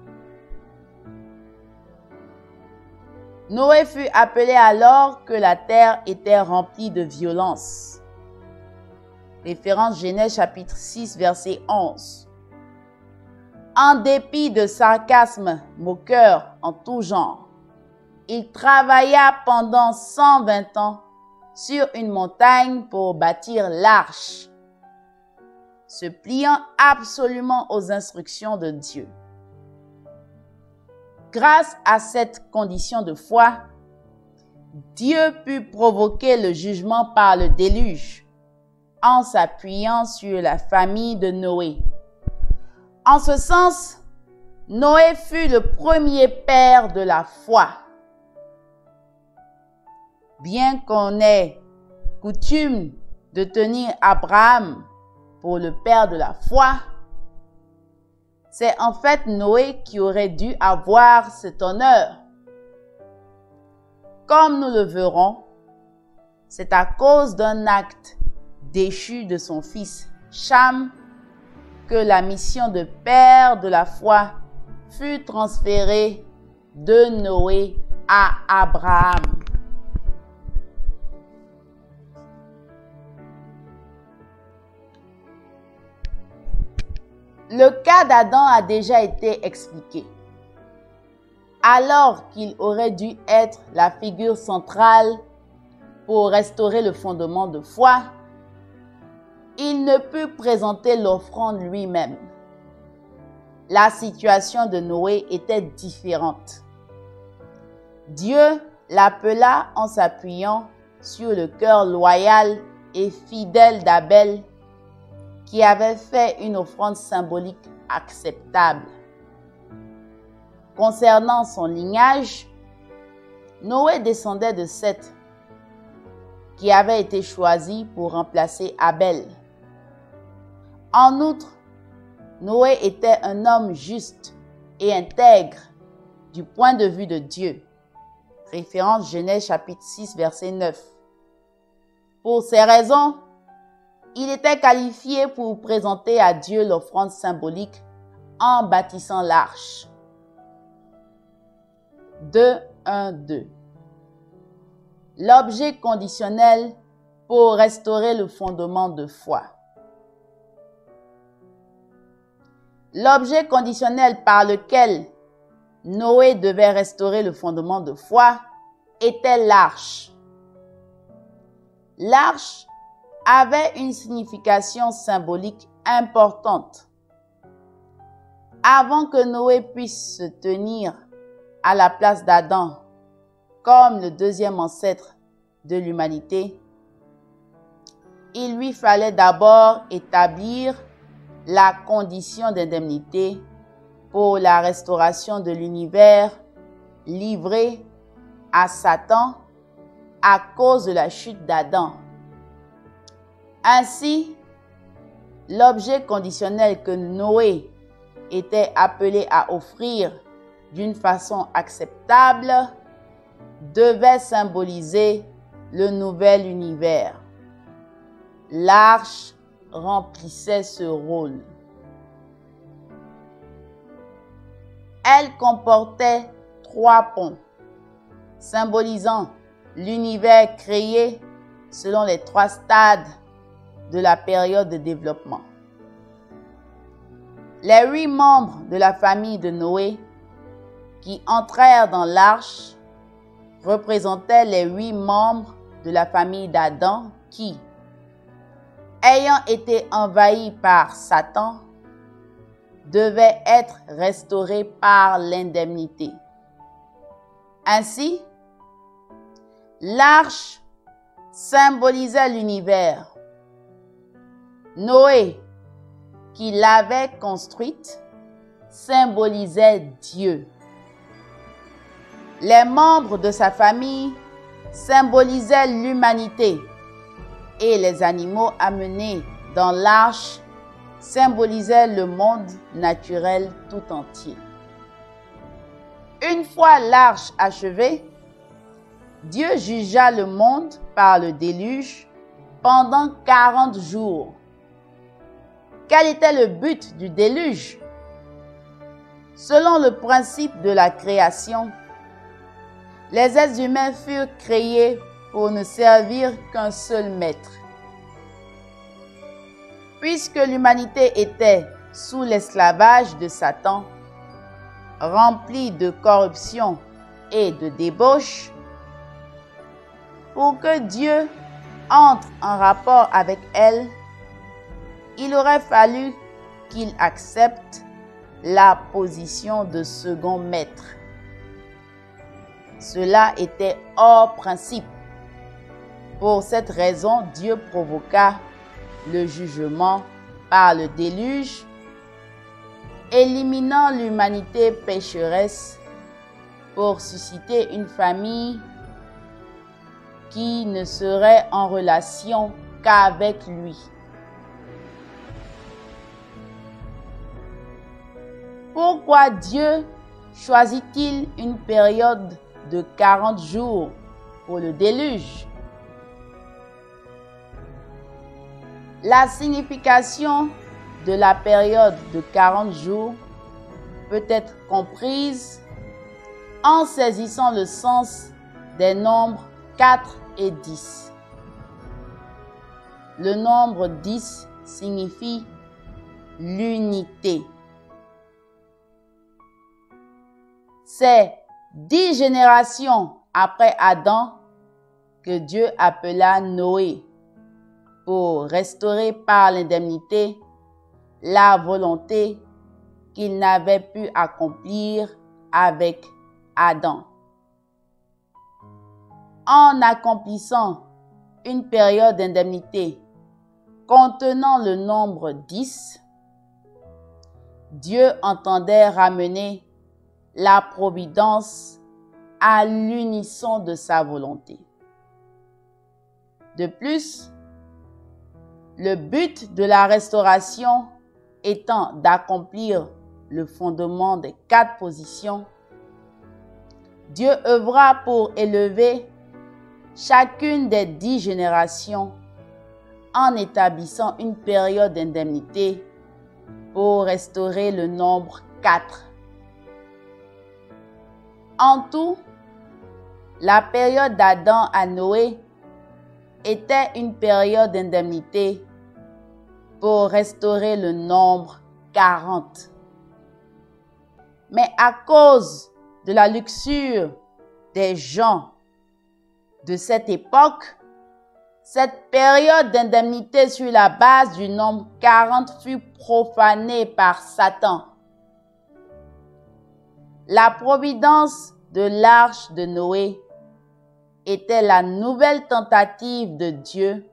Noé fut appelé alors que la terre était remplie de violence. Référence Genèse chapitre 6, verset 11. En dépit de sarcasmes moqueurs en tout genre, il travailla pendant 120 ans sur une montagne pour bâtir l'arche, se pliant absolument aux instructions de Dieu. Grâce à cette condition de foi, Dieu put provoquer le jugement par le déluge en s'appuyant sur la famille de Noé. En ce sens, Noé fut le premier père de la foi. Bien qu'on ait coutume de tenir Abraham pour le père de la foi, c'est en fait Noé qui aurait dû avoir cet honneur. Comme nous le verrons, c'est à cause d'un acte déchu de son fils Cham que la mission de père de la foi fut transférée de Noé à Abraham. Le cas d'Adam a déjà été expliqué. Alors qu'il aurait dû être la figure centrale pour restaurer le fondement de foi, il ne put présenter l'offrande lui-même. La situation de Noé était différente. Dieu l'appela en s'appuyant sur le cœur loyal et fidèle d'Abel, qui avait fait une offrande symbolique acceptable. Concernant son lignage, Noé descendait de Seth, qui avait été choisi pour remplacer Abel. En outre, Noé était un homme juste et intègre du point de vue de Dieu. Référence Genèse chapitre 6, verset 9. Pour ces raisons, il était qualifié pour présenter à Dieu l'offrande symbolique en bâtissant l'arche. 2:1-2. L'objet conditionnel pour restaurer le fondement de foi. L'objet conditionnel par lequel Noé devait restaurer le fondement de foi était l'arche. L'arche avait une signification symbolique importante. Avant que Noé puisse se tenir à la place d'Adam comme le deuxième ancêtre de l'humanité, il lui fallait d'abord établir la condition d'indemnité pour la restauration de l'univers livré à Satan à cause de la chute d'Adam. Ainsi, l'objet conditionnel que Noé était appelé à offrir d'une façon acceptable devait symboliser le nouvel univers. L'arche remplissait ce rôle. Elle comportait 3 ponts, symbolisant l'univers créé selon les 3 stades de la période de développement. Les 8 membres de la famille de Noé qui entrèrent dans l'arche représentaient les 8 membres de la famille d'Adam qui, ayant été envahis par Satan, devaient être restaurés par l'indemnité. Ainsi, l'arche symbolisait l'univers. Noé, qui l'avait construite, symbolisait Dieu. Les membres de sa famille symbolisaient l'humanité et les animaux amenés dans l'arche symbolisaient le monde naturel tout entier. Une fois l'arche achevée, Dieu jugea le monde par le déluge pendant 40 jours. Quel était le but du déluge? Selon le principe de la création, les êtres humains furent créés pour ne servir qu'un seul maître. Puisque l'humanité était sous l'esclavage de Satan, remplie de corruption et de débauche, pour que Dieu entre en rapport avec elle, il aurait fallu qu'il accepte la position de second maître. Cela était hors principe. Pour cette raison, Dieu provoqua le jugement par le déluge, éliminant l'humanité pécheresse pour susciter une famille qui ne serait en relation qu'avec lui. Pourquoi Dieu choisit-il une période de 40 jours pour le déluge? La signification de la période de 40 jours peut être comprise en saisissant le sens des nombres 4 et 10. Le nombre 10 signifie l'unité. C'est 10 générations après Adam que Dieu appela Noé pour restaurer par l'indemnité la volonté qu'il n'avait pu accomplir avec Adam. En accomplissant une période d'indemnité contenant le nombre 10, Dieu entendait ramener la providence à l'unisson de sa volonté. De plus, le but de la restauration étant d'accomplir le fondement des 4 positions, Dieu œuvra pour élever chacune des 10 générations en établissant une période d'indemnité pour restaurer le nombre 4. En tout, la période d'Adam à Noé était une période d'indemnité pour restaurer le nombre 40. Mais à cause de la luxure des gens de cette époque, cette période d'indemnité sur la base du nombre 40 fut profanée par Satan. La providence de l'arche de Noé était la nouvelle tentative de Dieu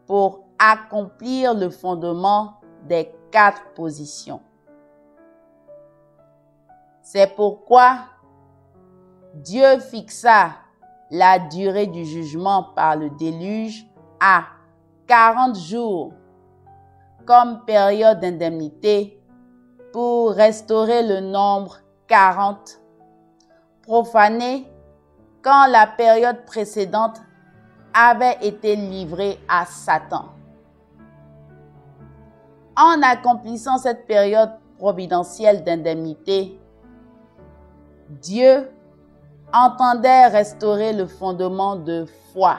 pour accomplir le fondement des 4 positions. C'est pourquoi Dieu fixa la durée du jugement par le déluge à 40 jours comme période d'indemnité pour restaurer le nombre 40, profané quand la période précédente avait été livrée à Satan. En accomplissant cette période providentielle d'indemnité, Dieu entendait restaurer le fondement de foi.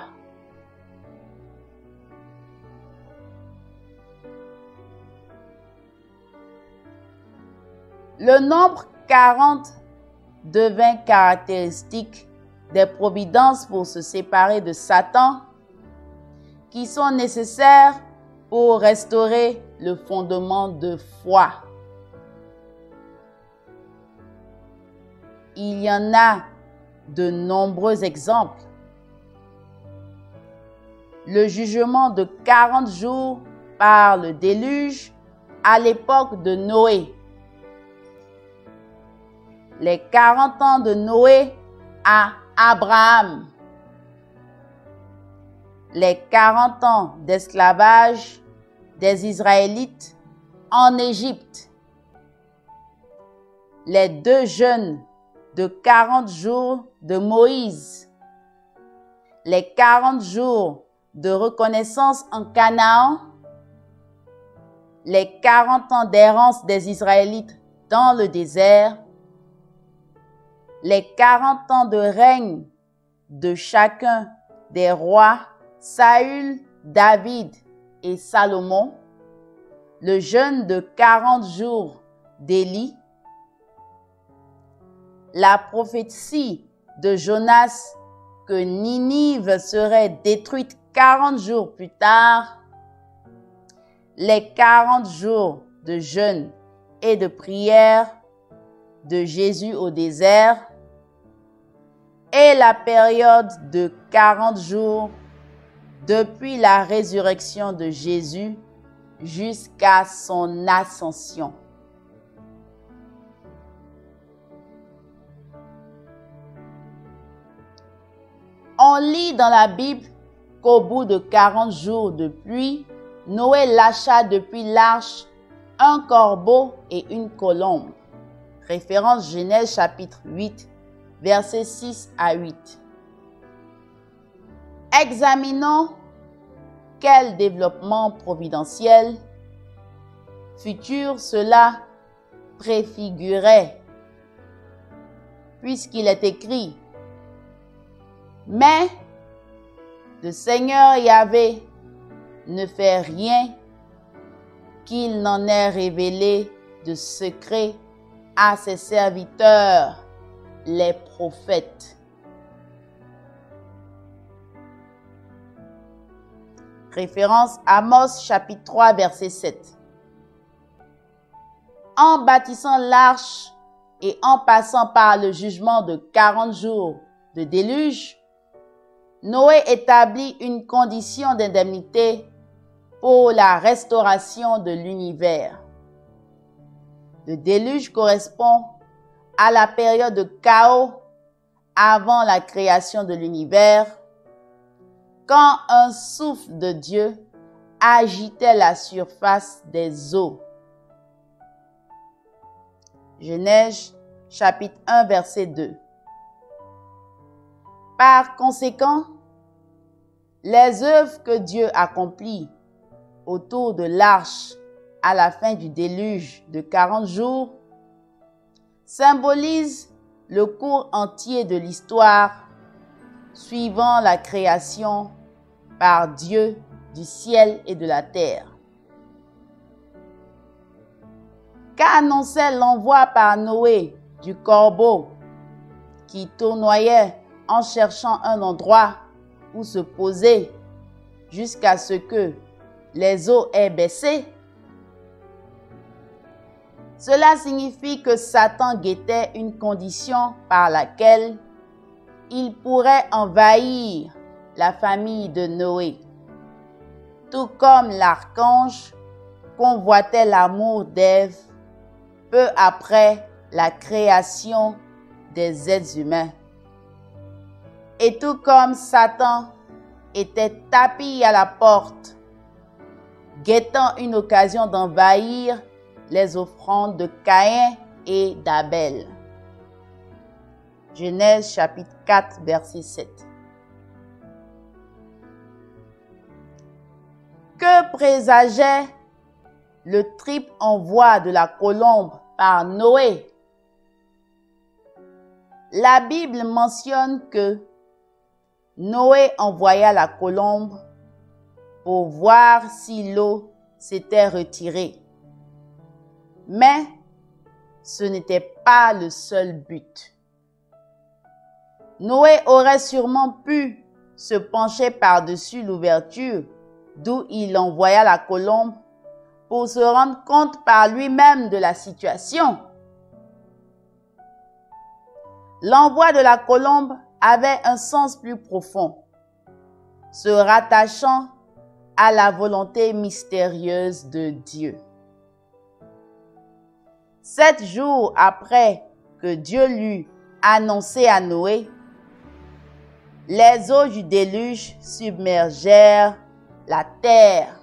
Le nombre 40 devint caractéristique des providences pour se séparer de Satan qui sont nécessaires pour restaurer le fondement de foi. Il y en a de nombreux exemples. Le jugement de 40 jours par le déluge à l'époque de Noé. Les 40 ans de Noé à Abraham. Les 40 ans d'esclavage des Israélites en Égypte. Les 2 jeûnes de 40 jours de Moïse. Les 40 jours de reconnaissance en Canaan. Les 40 ans d'errance des Israélites dans le désert. Les 40 ans de règne de chacun des rois Saül, David et Salomon, le jeûne de 40 jours d'Élie, la prophétie de Jonas que Ninive serait détruite 40 jours plus tard, les 40 jours de jeûne et de prière de Jésus au désert, et la période de 40 jours depuis la résurrection de Jésus jusqu'à son ascension. On lit dans la Bible qu'au bout de 40 jours de pluie, Noé lâcha depuis l'arche un corbeau et une colombe. Référence Genèse chapitre 8, versets 6 à 8. Examinons quel développement providentiel futur cela préfigurait, puisqu'il est écrit: mais le Seigneur Yahvé ne fait rien qu'il n'en ait révélé de secret à ses serviteurs, les prophètes. Référence Amos chapitre 3 verset 7. En bâtissant l'arche et en passant par le jugement de 40 jours de déluge, Noé établit une condition d'indemnité pour la restauration de l'univers. Le déluge correspond à la période de chaos avant la création de l'univers, quand un souffle de Dieu agitait la surface des eaux. Genèse chapitre 1 verset 2. Par conséquent, les œuvres que Dieu accomplit autour de l'arche à la fin du déluge de 40 jours symbolisent le cours entier de l'histoire suivant la création par Dieu du ciel et de la terre. Qu'annonçait l'envoi par Noé du corbeau qui tournoyait en cherchant un endroit où se poser jusqu'à ce que les eaux aient baissé? Cela signifie que Satan guettait une condition par laquelle il pourrait envahir la famille de Noé, tout comme l'archange convoitait l'amour d'Ève peu après la création des êtres humains. Et tout comme Satan était tapi à la porte, guettant une occasion d'envahir les offrandes de Caïn et d'Abel. Genèse chapitre 4, verset 7. Que présageait le triple envoi de la colombe par Noé? La Bible mentionne que Noé envoya la colombe pour voir si l'eau s'était retirée. Mais ce n'était pas le seul but. Noé aurait sûrement pu se pencher par-dessus l'ouverture d'où il envoya la colombe pour se rendre compte par lui-même de la situation. L'envoi de la colombe avait un sens plus profond, se rattachant à la volonté mystérieuse de Dieu. 7 jours après que Dieu l'eut annoncé à Noé, les eaux du déluge submergèrent la terre.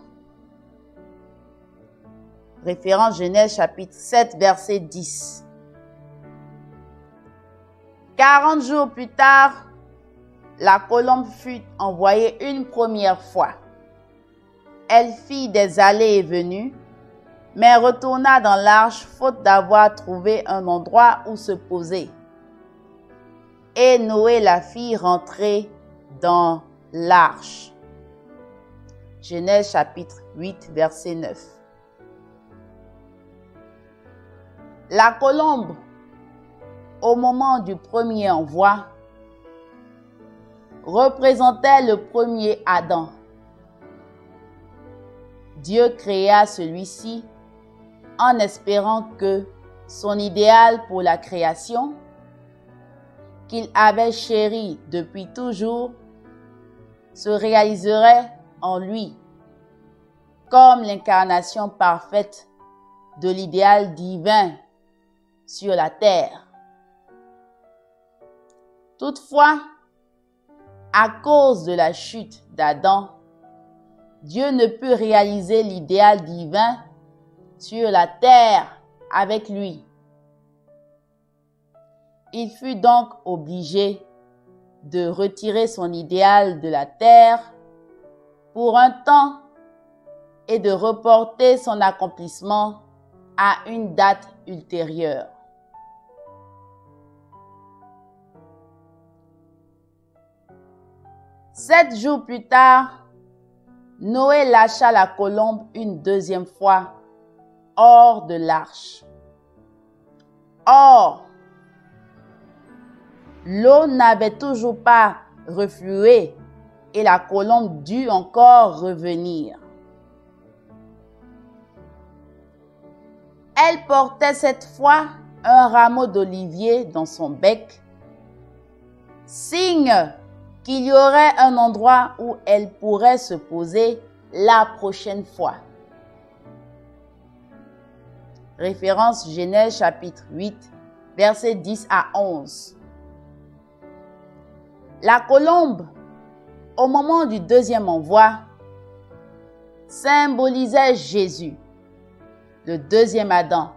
Référence Genèse chapitre 7 verset 10. 40 jours plus tard, la colombe fut envoyée une première fois. Elle fit des allées et venues, mais retourna dans l'arche faute d'avoir trouvé un endroit où se poser. Et Noé la fit rentrer dans l'arche. Genèse chapitre 8 verset 9. La colombe, au moment du premier envoi, représentait le premier Adam. Dieu créa celui-ci en espérant que son idéal pour la création, qu'il avait chéri depuis toujours, se réaliserait en lui, comme l'incarnation parfaite de l'idéal divin sur la terre. Toutefois, à cause de la chute d'Adam, Dieu ne put réaliser l'idéal divin sur la terre avec lui. Il fut donc obligé de retirer son idéal de la terre pour un temps et de reporter son accomplissement à une date ultérieure. Sept jours plus tard, Noé lâcha la colombe une deuxième fois hors de l'arche. Or, l'eau n'avait toujours pas reflué et la colombe dut encore revenir. Elle portait cette fois un rameau d'olivier dans son bec, signe qu'il y aurait un endroit où elle pourrait se poser la prochaine fois. Référence Genèse chapitre 8, versets 10 à 11. La colombe, au moment du deuxième envoi, symbolisait Jésus, le deuxième Adam,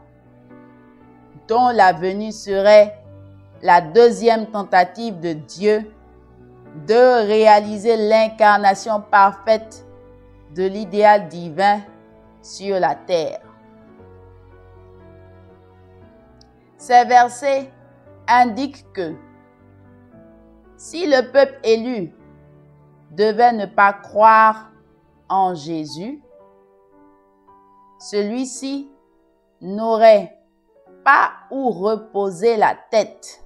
dont la venue serait la deuxième tentative de Dieu de réaliser l'incarnation parfaite de l'idéal divin sur la terre. Ces versets indiquent que si le peuple élu devait ne pas croire en Jésus, celui-ci n'aurait pas où reposer la tête.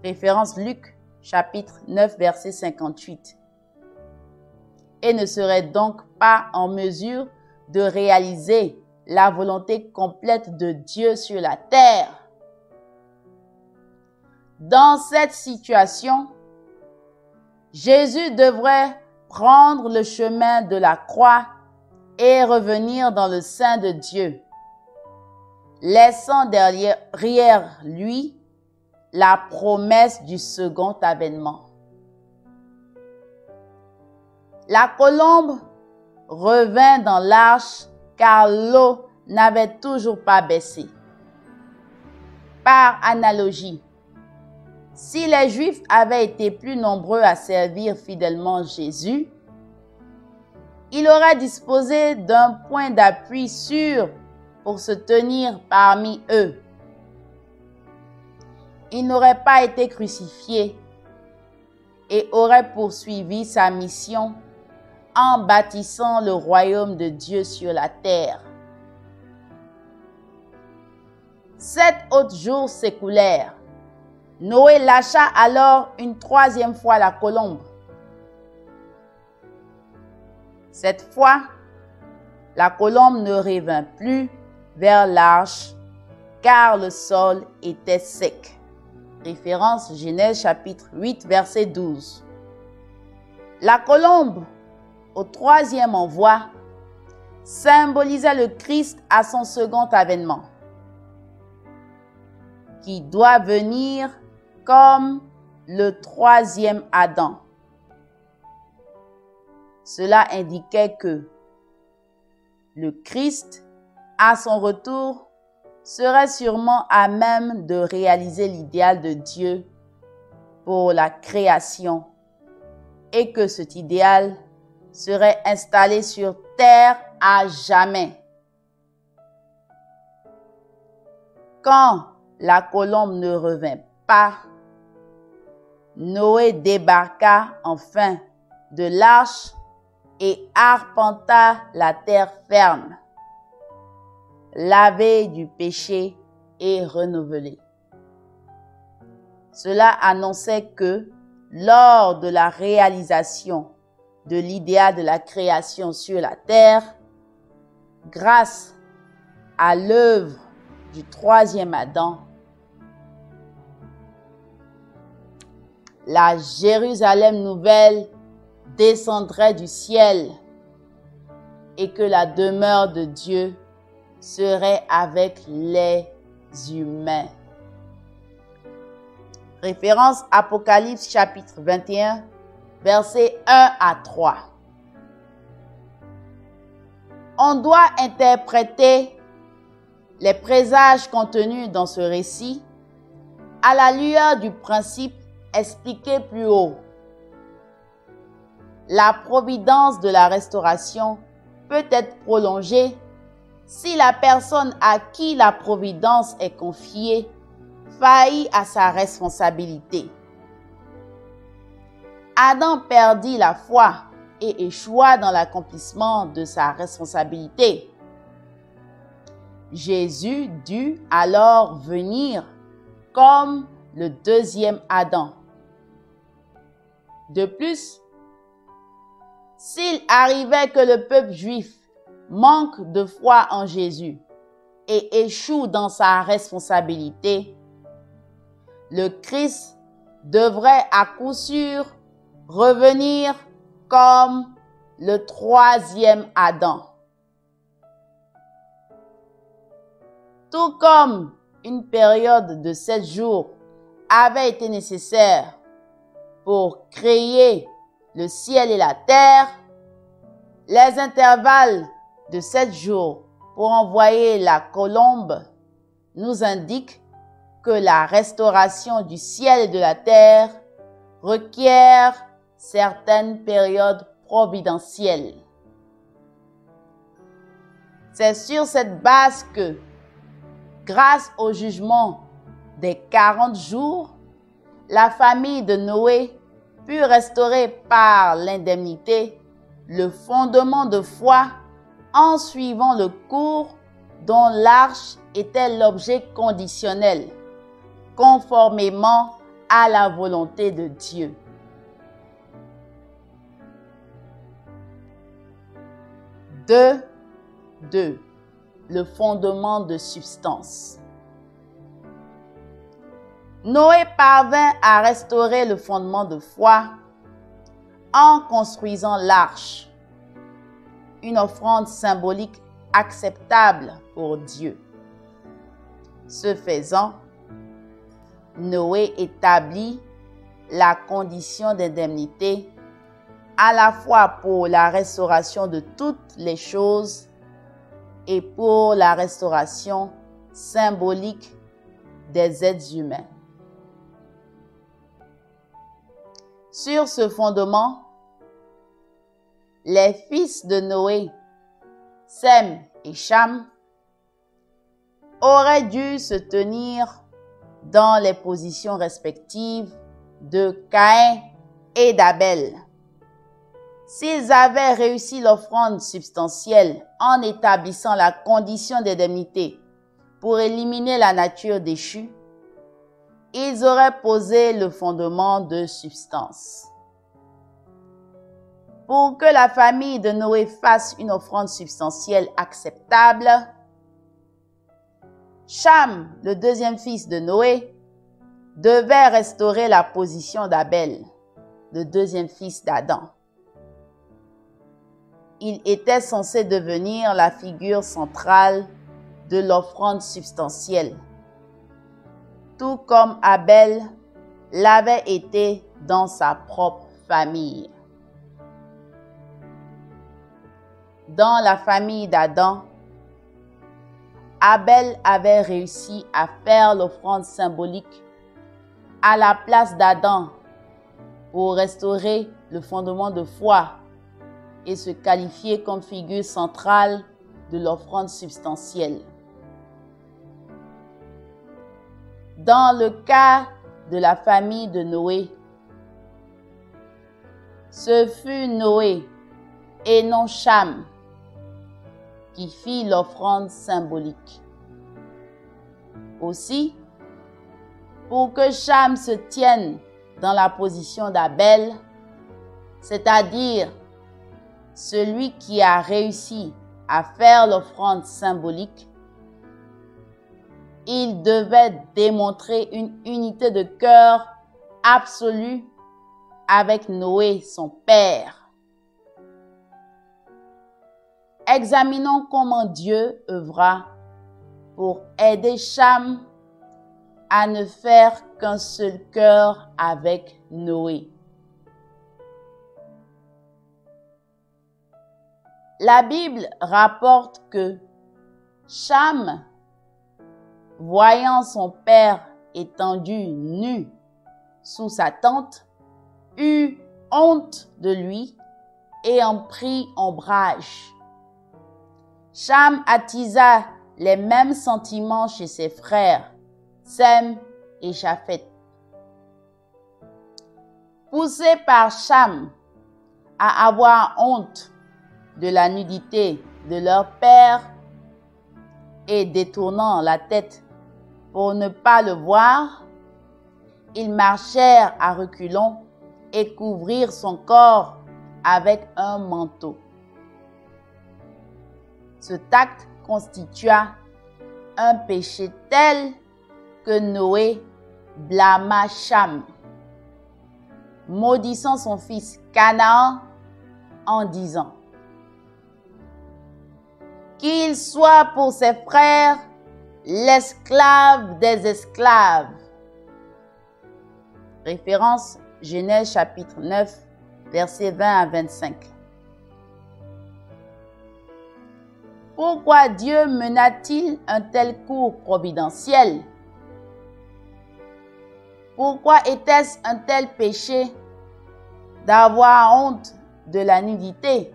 Référence Luc, chapitre 9, verset 58. Et ne serait donc pas en mesure de réaliser la volonté complète de Dieu sur la terre. Dans cette situation, Jésus devrait prendre le chemin de la croix et revenir dans le sein de Dieu, laissant derrière lui la promesse du second avènement. La colombe revint dans l'arche car l'eau n'avait toujours pas baissé. Par analogie, si les Juifs avaient été plus nombreux à servir fidèlement Jésus, il aurait disposé d'un point d'appui sûr pour se tenir parmi eux. Il n'aurait pas été crucifié et aurait poursuivi sa mission en bâtissant le royaume de Dieu sur la terre. 7 autres jours s'écoulèrent. Noé lâcha alors une troisième fois la colombe. Cette fois, la colombe ne revint plus vers l'arche, car le sol était sec. Référence Genèse chapitre 8, verset 12. La colombe, au troisième envoi, symbolisait le Christ à son second avènement, qui doit venir comme le troisième Adam. Cela indiquait que le Christ, à son retour, serait sûrement à même de réaliser l'idéal de Dieu pour la création et que cet idéal serait installé sur terre à jamais. Quand la colombe ne revint pas, Noé débarqua enfin de l'arche et arpenta la terre ferme, lavé du péché et renouvelé. Cela annonçait que lors de la réalisation de l'idéal de la création sur la terre, grâce à l'œuvre du troisième Adam, la Jérusalem nouvelle descendrait du ciel et que la demeure de Dieu serait avec les humains. Référence Apocalypse chapitre 21, versets 1 à 3. On doit interpréter les présages contenus dans ce récit à la lueur du principe expliqué plus haut. La providence de la restauration peut être prolongée si la personne à qui la providence est confiée faillit à sa responsabilité. Adam perdit la foi et échoua dans l'accomplissement de sa responsabilité. Jésus dut alors venir comme le deuxième Adam. De plus, s'il arrivait que le peuple juif manque de foi en Jésus et échoue dans sa responsabilité, le Christ devrait à coup sûr revenir comme le troisième Adam. Tout comme une période de 7 jours avait été nécessaire pour créer le ciel et la terre, les intervalles de 7 jours pour envoyer la colombe nous indiquent que la restauration du ciel et de la terre requiert certaines périodes providentielles. C'est sur cette base que, grâce au jugement des 40 jours, la famille de Noé put restaurer par l'indemnité le fondement de foi en suivant le cours dont l'arche était l'objet conditionnel, conformément à la volonté de Dieu. Deux, le fondement de substance. Noé parvint à restaurer le fondement de foi en construisant l'arche, une offrande symbolique acceptable pour Dieu. Ce faisant, Noé établit la condition d'indemnité à la fois pour la restauration de toutes les choses et pour la restauration symbolique des êtres humains. Sur ce fondement, les fils de Noé, Sem et Cham, auraient dû se tenir dans les positions respectives de Caïn et d'Abel. S'ils avaient réussi l'offrande substantielle en établissant la condition d'indemnité pour éliminer la nature déchue, ils auraient posé le fondement de substance. Pour que la famille de Noé fasse une offrande substantielle acceptable, Cham, le deuxième fils de Noé, devait restaurer la position d'Abel, le deuxième fils d'Adam. Il était censé devenir la figure centrale de l'offrande substantielle, tout comme Abel l'avait été dans sa propre famille. Dans la famille d'Adam, Abel avait réussi à faire l'offrande symbolique à la place d'Adam pour restaurer le fondement de foi et se qualifier comme figure centrale de l'offrande substantielle. Dans le cas de la famille de Noé, ce fut Noé et non Cham qui fit l'offrande symbolique. Aussi, pour que Cham se tienne dans la position d'Abel, c'est-à-dire celui qui a réussi à faire l'offrande symbolique, il devait démontrer une unité de cœur absolue avec Noé, son père. Examinons comment Dieu œuvra pour aider Cham à ne faire qu'un seul cœur avec Noé. La Bible rapporte que Cham, voyant son père étendu nu sous sa tente, eut honte de lui et en prit ombrage. Cham attisa les mêmes sentiments chez ses frères, Sem et Japheth. Poussé par Cham à avoir honte de la nudité de leur père et détournant la tête pour ne pas le voir, ils marchèrent à reculons et couvrirent son corps avec un manteau. Ce acte constitua un péché tel que Noé blâma Cham, maudissant son fils Canaan en disant « Qu'il soit pour ses frères l'esclave des esclaves. Référence Genèse chapitre 9, versets 20 à 25. Pourquoi Dieu mena-t-il un tel cours providentiel? Pourquoi était-ce un tel péché d'avoir honte de la nudité?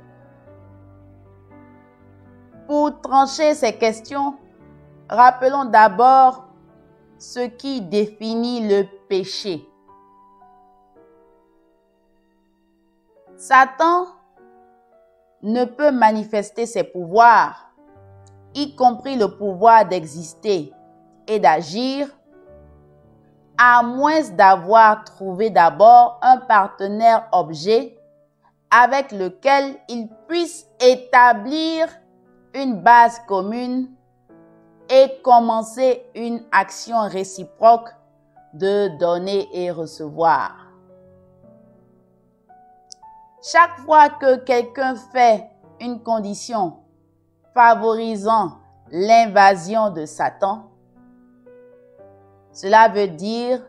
Pour trancher ces questions, rappelons d'abord ce qui définit le péché. Satan ne peut manifester ses pouvoirs, y compris le pouvoir d'exister et d'agir, à moins d'avoir trouvé d'abord un partenaire objet avec lequel il puisse établir une base commune et commencer une action réciproque de donner et recevoir. Chaque fois que quelqu'un fait une condition favorisant l'invasion de Satan, cela veut dire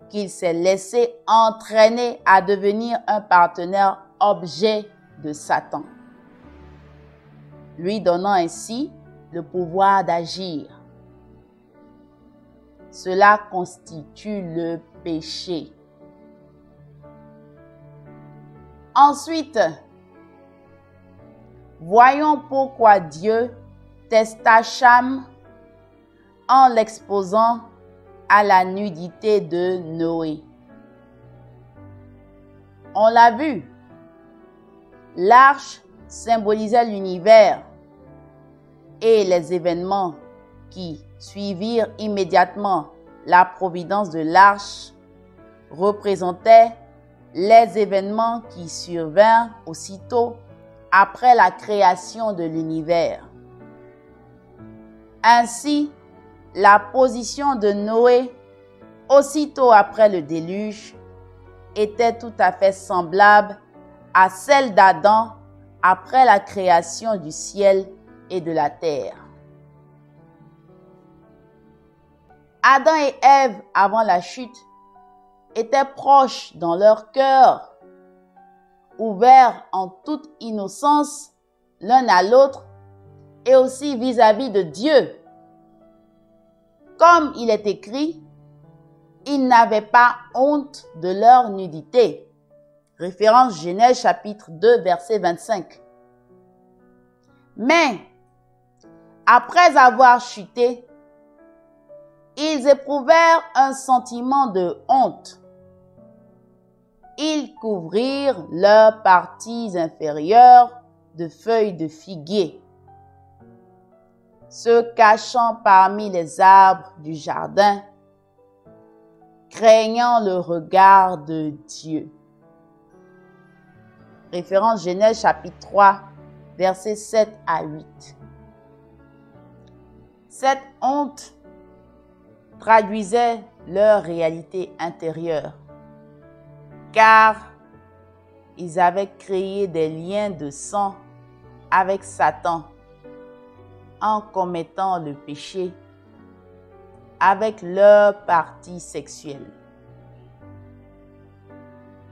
qu'il s'est laissé entraîner à devenir un partenaire objet de Satan, lui donnant ainsi le pouvoir d'agir. Cela constitue le péché. Ensuite, voyons pourquoi Dieu testa Cham en l'exposant à la nudité de Noé. On l'a vu, l'arche symbolisait l'univers et les événements qui suivirent immédiatement la providence de l'arche représentaient les événements qui survinrent aussitôt après la création de l'univers. Ainsi, la position de Noé, aussitôt après le déluge, était tout à fait semblable à celle d'Adam après la création du ciel et de la terre. Adam et Ève, avant la chute, étaient proches dans leur cœur, ouverts en toute innocence l'un à l'autre et aussi vis-à-vis de Dieu. Comme il est écrit, ils n'avaient pas honte de leur nudité. Référence Genèse chapitre 2, verset 25. Mais, après avoir chuté, ils éprouvèrent un sentiment de honte. Ils couvrirent leurs parties inférieures de feuilles de figuier, se cachant parmi les arbres du jardin, craignant le regard de Dieu. Référence Genèse chapitre 3, versets 7 à 8. Cette honte traduisait leur réalité intérieure, car ils avaient créé des liens de sang avec Satan en commettant le péché avec leurs parties sexuelles.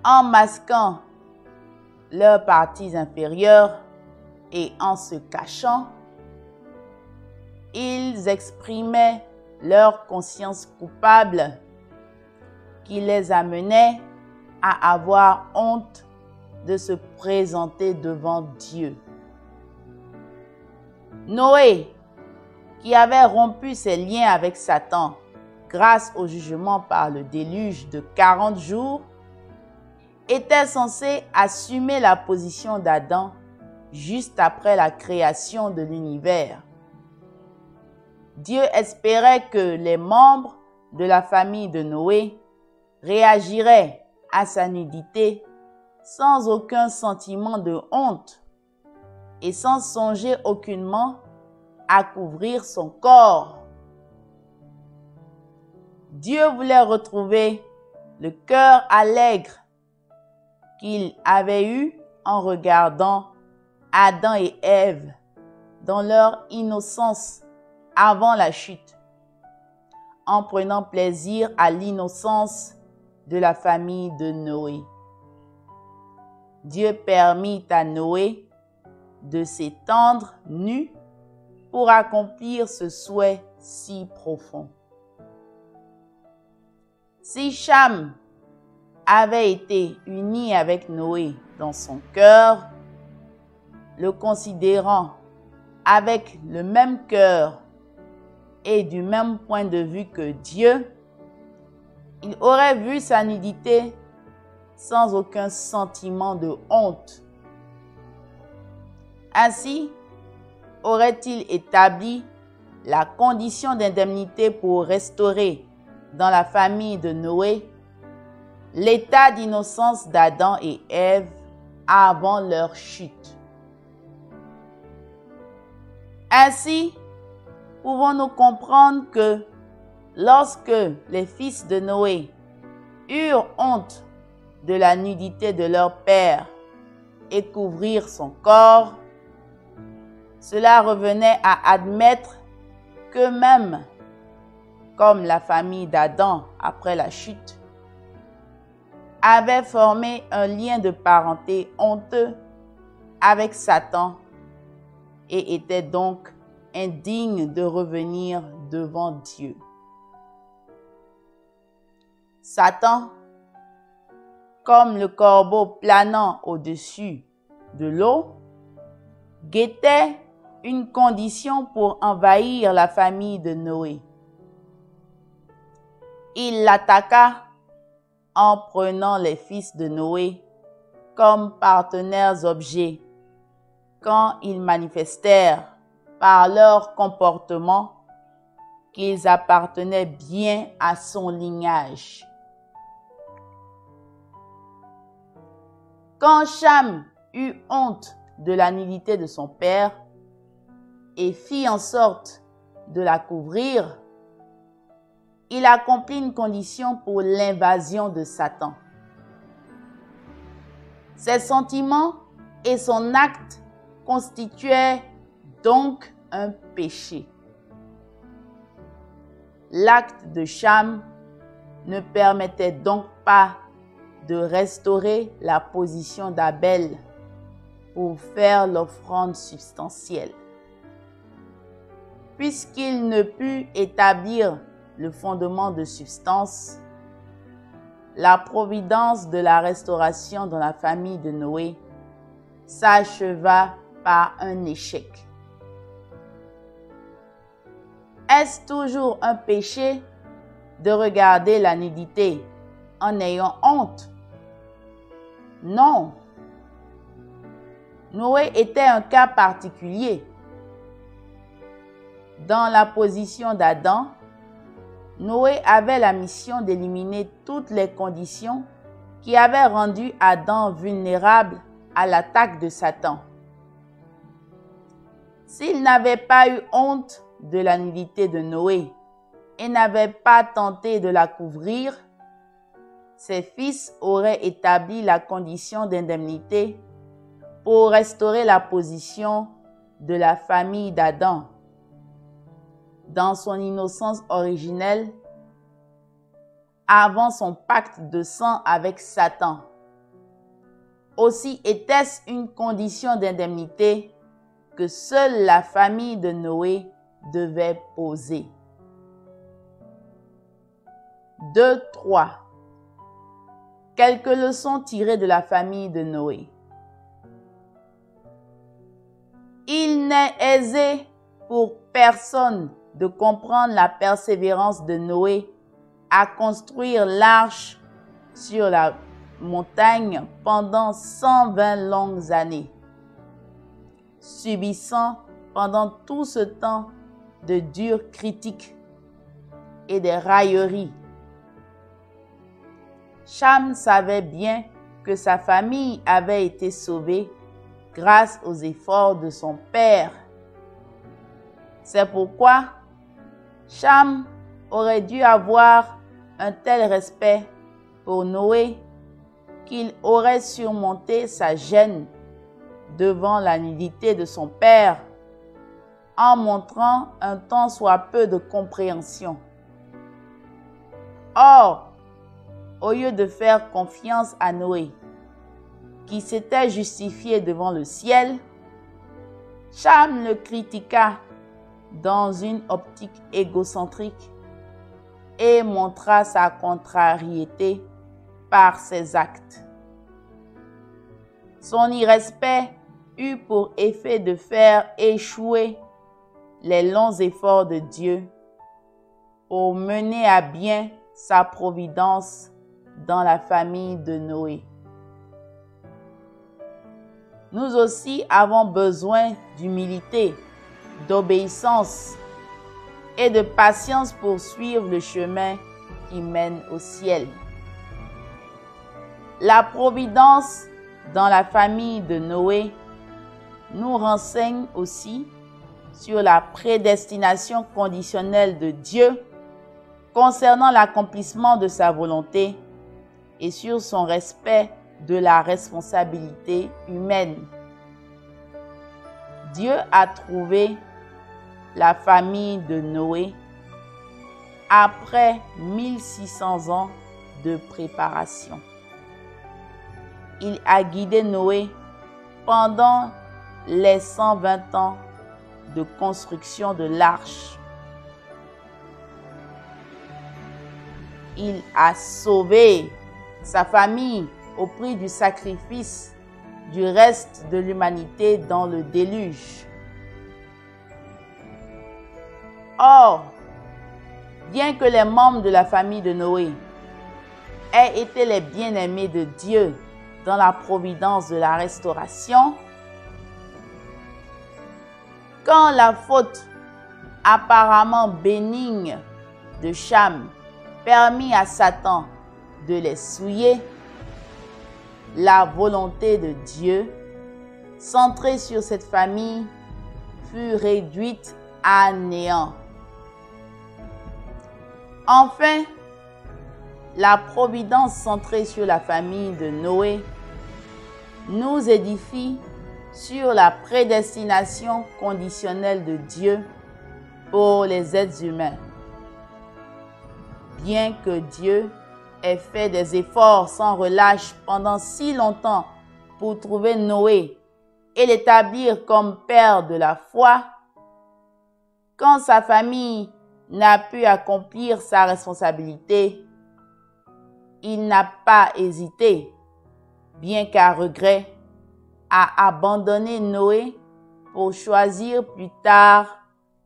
En masquant leurs parties inférieures et en se cachant, ils exprimaient leur conscience coupable qui les amenait à avoir honte de se présenter devant Dieu. Noé, qui avait rompu ses liens avec Satan grâce au jugement par le déluge de 40 jours, était censé assumer la position d'Adam juste après la création de l'univers. Dieu espérait que les membres de la famille de Noé réagiraient à sa nudité sans aucun sentiment de honte et sans songer aucunement à couvrir son corps. Dieu voulait retrouver le cœur allègre qu'il avait eu en regardant Adam et Ève dans leur innocence avant la chute. en prenant plaisir à l'innocence de la famille de Noé. Dieu permit à Noé de s'étendre nu pour accomplir ce souhait si profond. Si Cham avait été uni avec Noé dans son cœur, le considérant avec le même cœur et du même point de vue que Dieu, il aurait vu sa nudité sans aucun sentiment de honte. Ainsi, aurait-il établi la condition d'indemnité pour restaurer dans la famille de Noé l'état d'innocence d'Adam et Ève avant leur chute. Ainsi, pouvons-nous comprendre que lorsque les fils de Noé eurent honte de la nudité de leur père et couvrirent son corps, cela revenait à admettre qu'eux-mêmes, comme la famille d'Adam après la chute, avaient formé un lien de parenté honteux avec Satan et étaient donc indignes de revenir devant Dieu. Satan, comme le corbeau planant au-dessus de l'eau, guettait une condition pour envahir la famille de Noé. Il l'attaqua en prenant les fils de Noé comme partenaires objets quand ils manifestèrent par leur comportement qu'ils appartenaient bien à son lignage. Quand Cham eut honte de la nudité de son père et fit en sorte de la couvrir, il accomplit une condition pour l'invasion de Satan. Ses sentiments et son acte constituaient donc un péché. L'acte de Cham ne permettait donc pas de restaurer la position d'Abel pour faire l'offrande substantielle. Puisqu'il ne put établir le fondement de substance, la providence de la restauration dans la famille de Noé s'acheva par un échec. Est-ce toujours un péché de regarder la nudité en ayant honte? Non. Noé était un cas particulier. Dans la position d'Adam, Noé avait la mission d'éliminer toutes les conditions qui avaient rendu Adam vulnérable à l'attaque de Satan. S'il n'avait pas eu honte de la nudité de Noé et n'avait pas tenté de la couvrir, ses fils auraient établi la condition d'indemnité pour restaurer la position de la famille d'Adam dans son innocence originelle avant son pacte de sang avec Satan. Aussi était-ce une condition d'indemnité que seule la famille de Noé devait poser. 2.3. Quelques leçons tirées de la famille de Noé. Il n'est aisé pour personne de comprendre la persévérance de Noé à construire l'arche sur la montagne pendant 120 longues années, subissant pendant tout ce temps de dures critiques et des railleries. Cham savait bien que sa famille avait été sauvée grâce aux efforts de son père. C'est pourquoi Cham aurait dû avoir un tel respect pour Noé qu'il aurait surmonté sa gêne devant la nudité de son père en montrant un tant soit peu de compréhension Or, au lieu de faire confiance à Noé, qui s'était justifié devant le ciel, Cham le critiqua dans une optique égocentrique et montra sa contrariété par ses actes. Son irrespect eut pour effet de faire échouer les longs efforts de Dieu pour mener à bien sa providence dans la famille de Noé. Nous aussi avons besoin d'humilité, d'obéissance et de patience pour suivre le chemin qui mène au ciel. La providence dans la famille de Noé nous renseigne aussi sur la prédestination conditionnelle de Dieu concernant l'accomplissement de sa volonté et sur son respect de la responsabilité humaine. Dieu a trouvé la famille de Noé après 1600 ans de préparation. Il a guidé Noé pendant les 120 ans de construction de l'arche. Il a sauvé sa famille au prix du sacrifice du reste de l'humanité dans le déluge. Or, bien que les membres de la famille de Noé aient été les bien-aimés de Dieu dans la providence de la restauration, quand la faute apparemment bénigne de Cham permit à Satan de les souiller, la volonté de Dieu, centrée sur cette famille, fut réduite à néant. Enfin, la providence centrée sur la famille de Noé nous édifie sur la prédestination conditionnelle de Dieu pour les êtres humains. Bien que Dieu ait fait des efforts sans relâche pendant si longtemps pour trouver Noé et l'établir comme père de la foi, quand sa famille n'a pu accomplir sa responsabilité, il n'a pas hésité, bien qu'à regret, à abandonner Noé pour choisir plus tard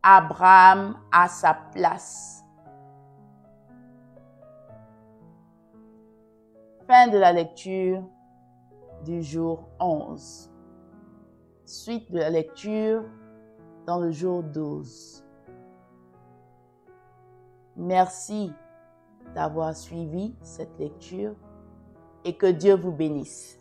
Abraham à sa place. Fin de la lecture du jour 11. Suite de la lecture dans le jour 12. Merci d'avoir suivi cette lecture et que Dieu vous bénisse.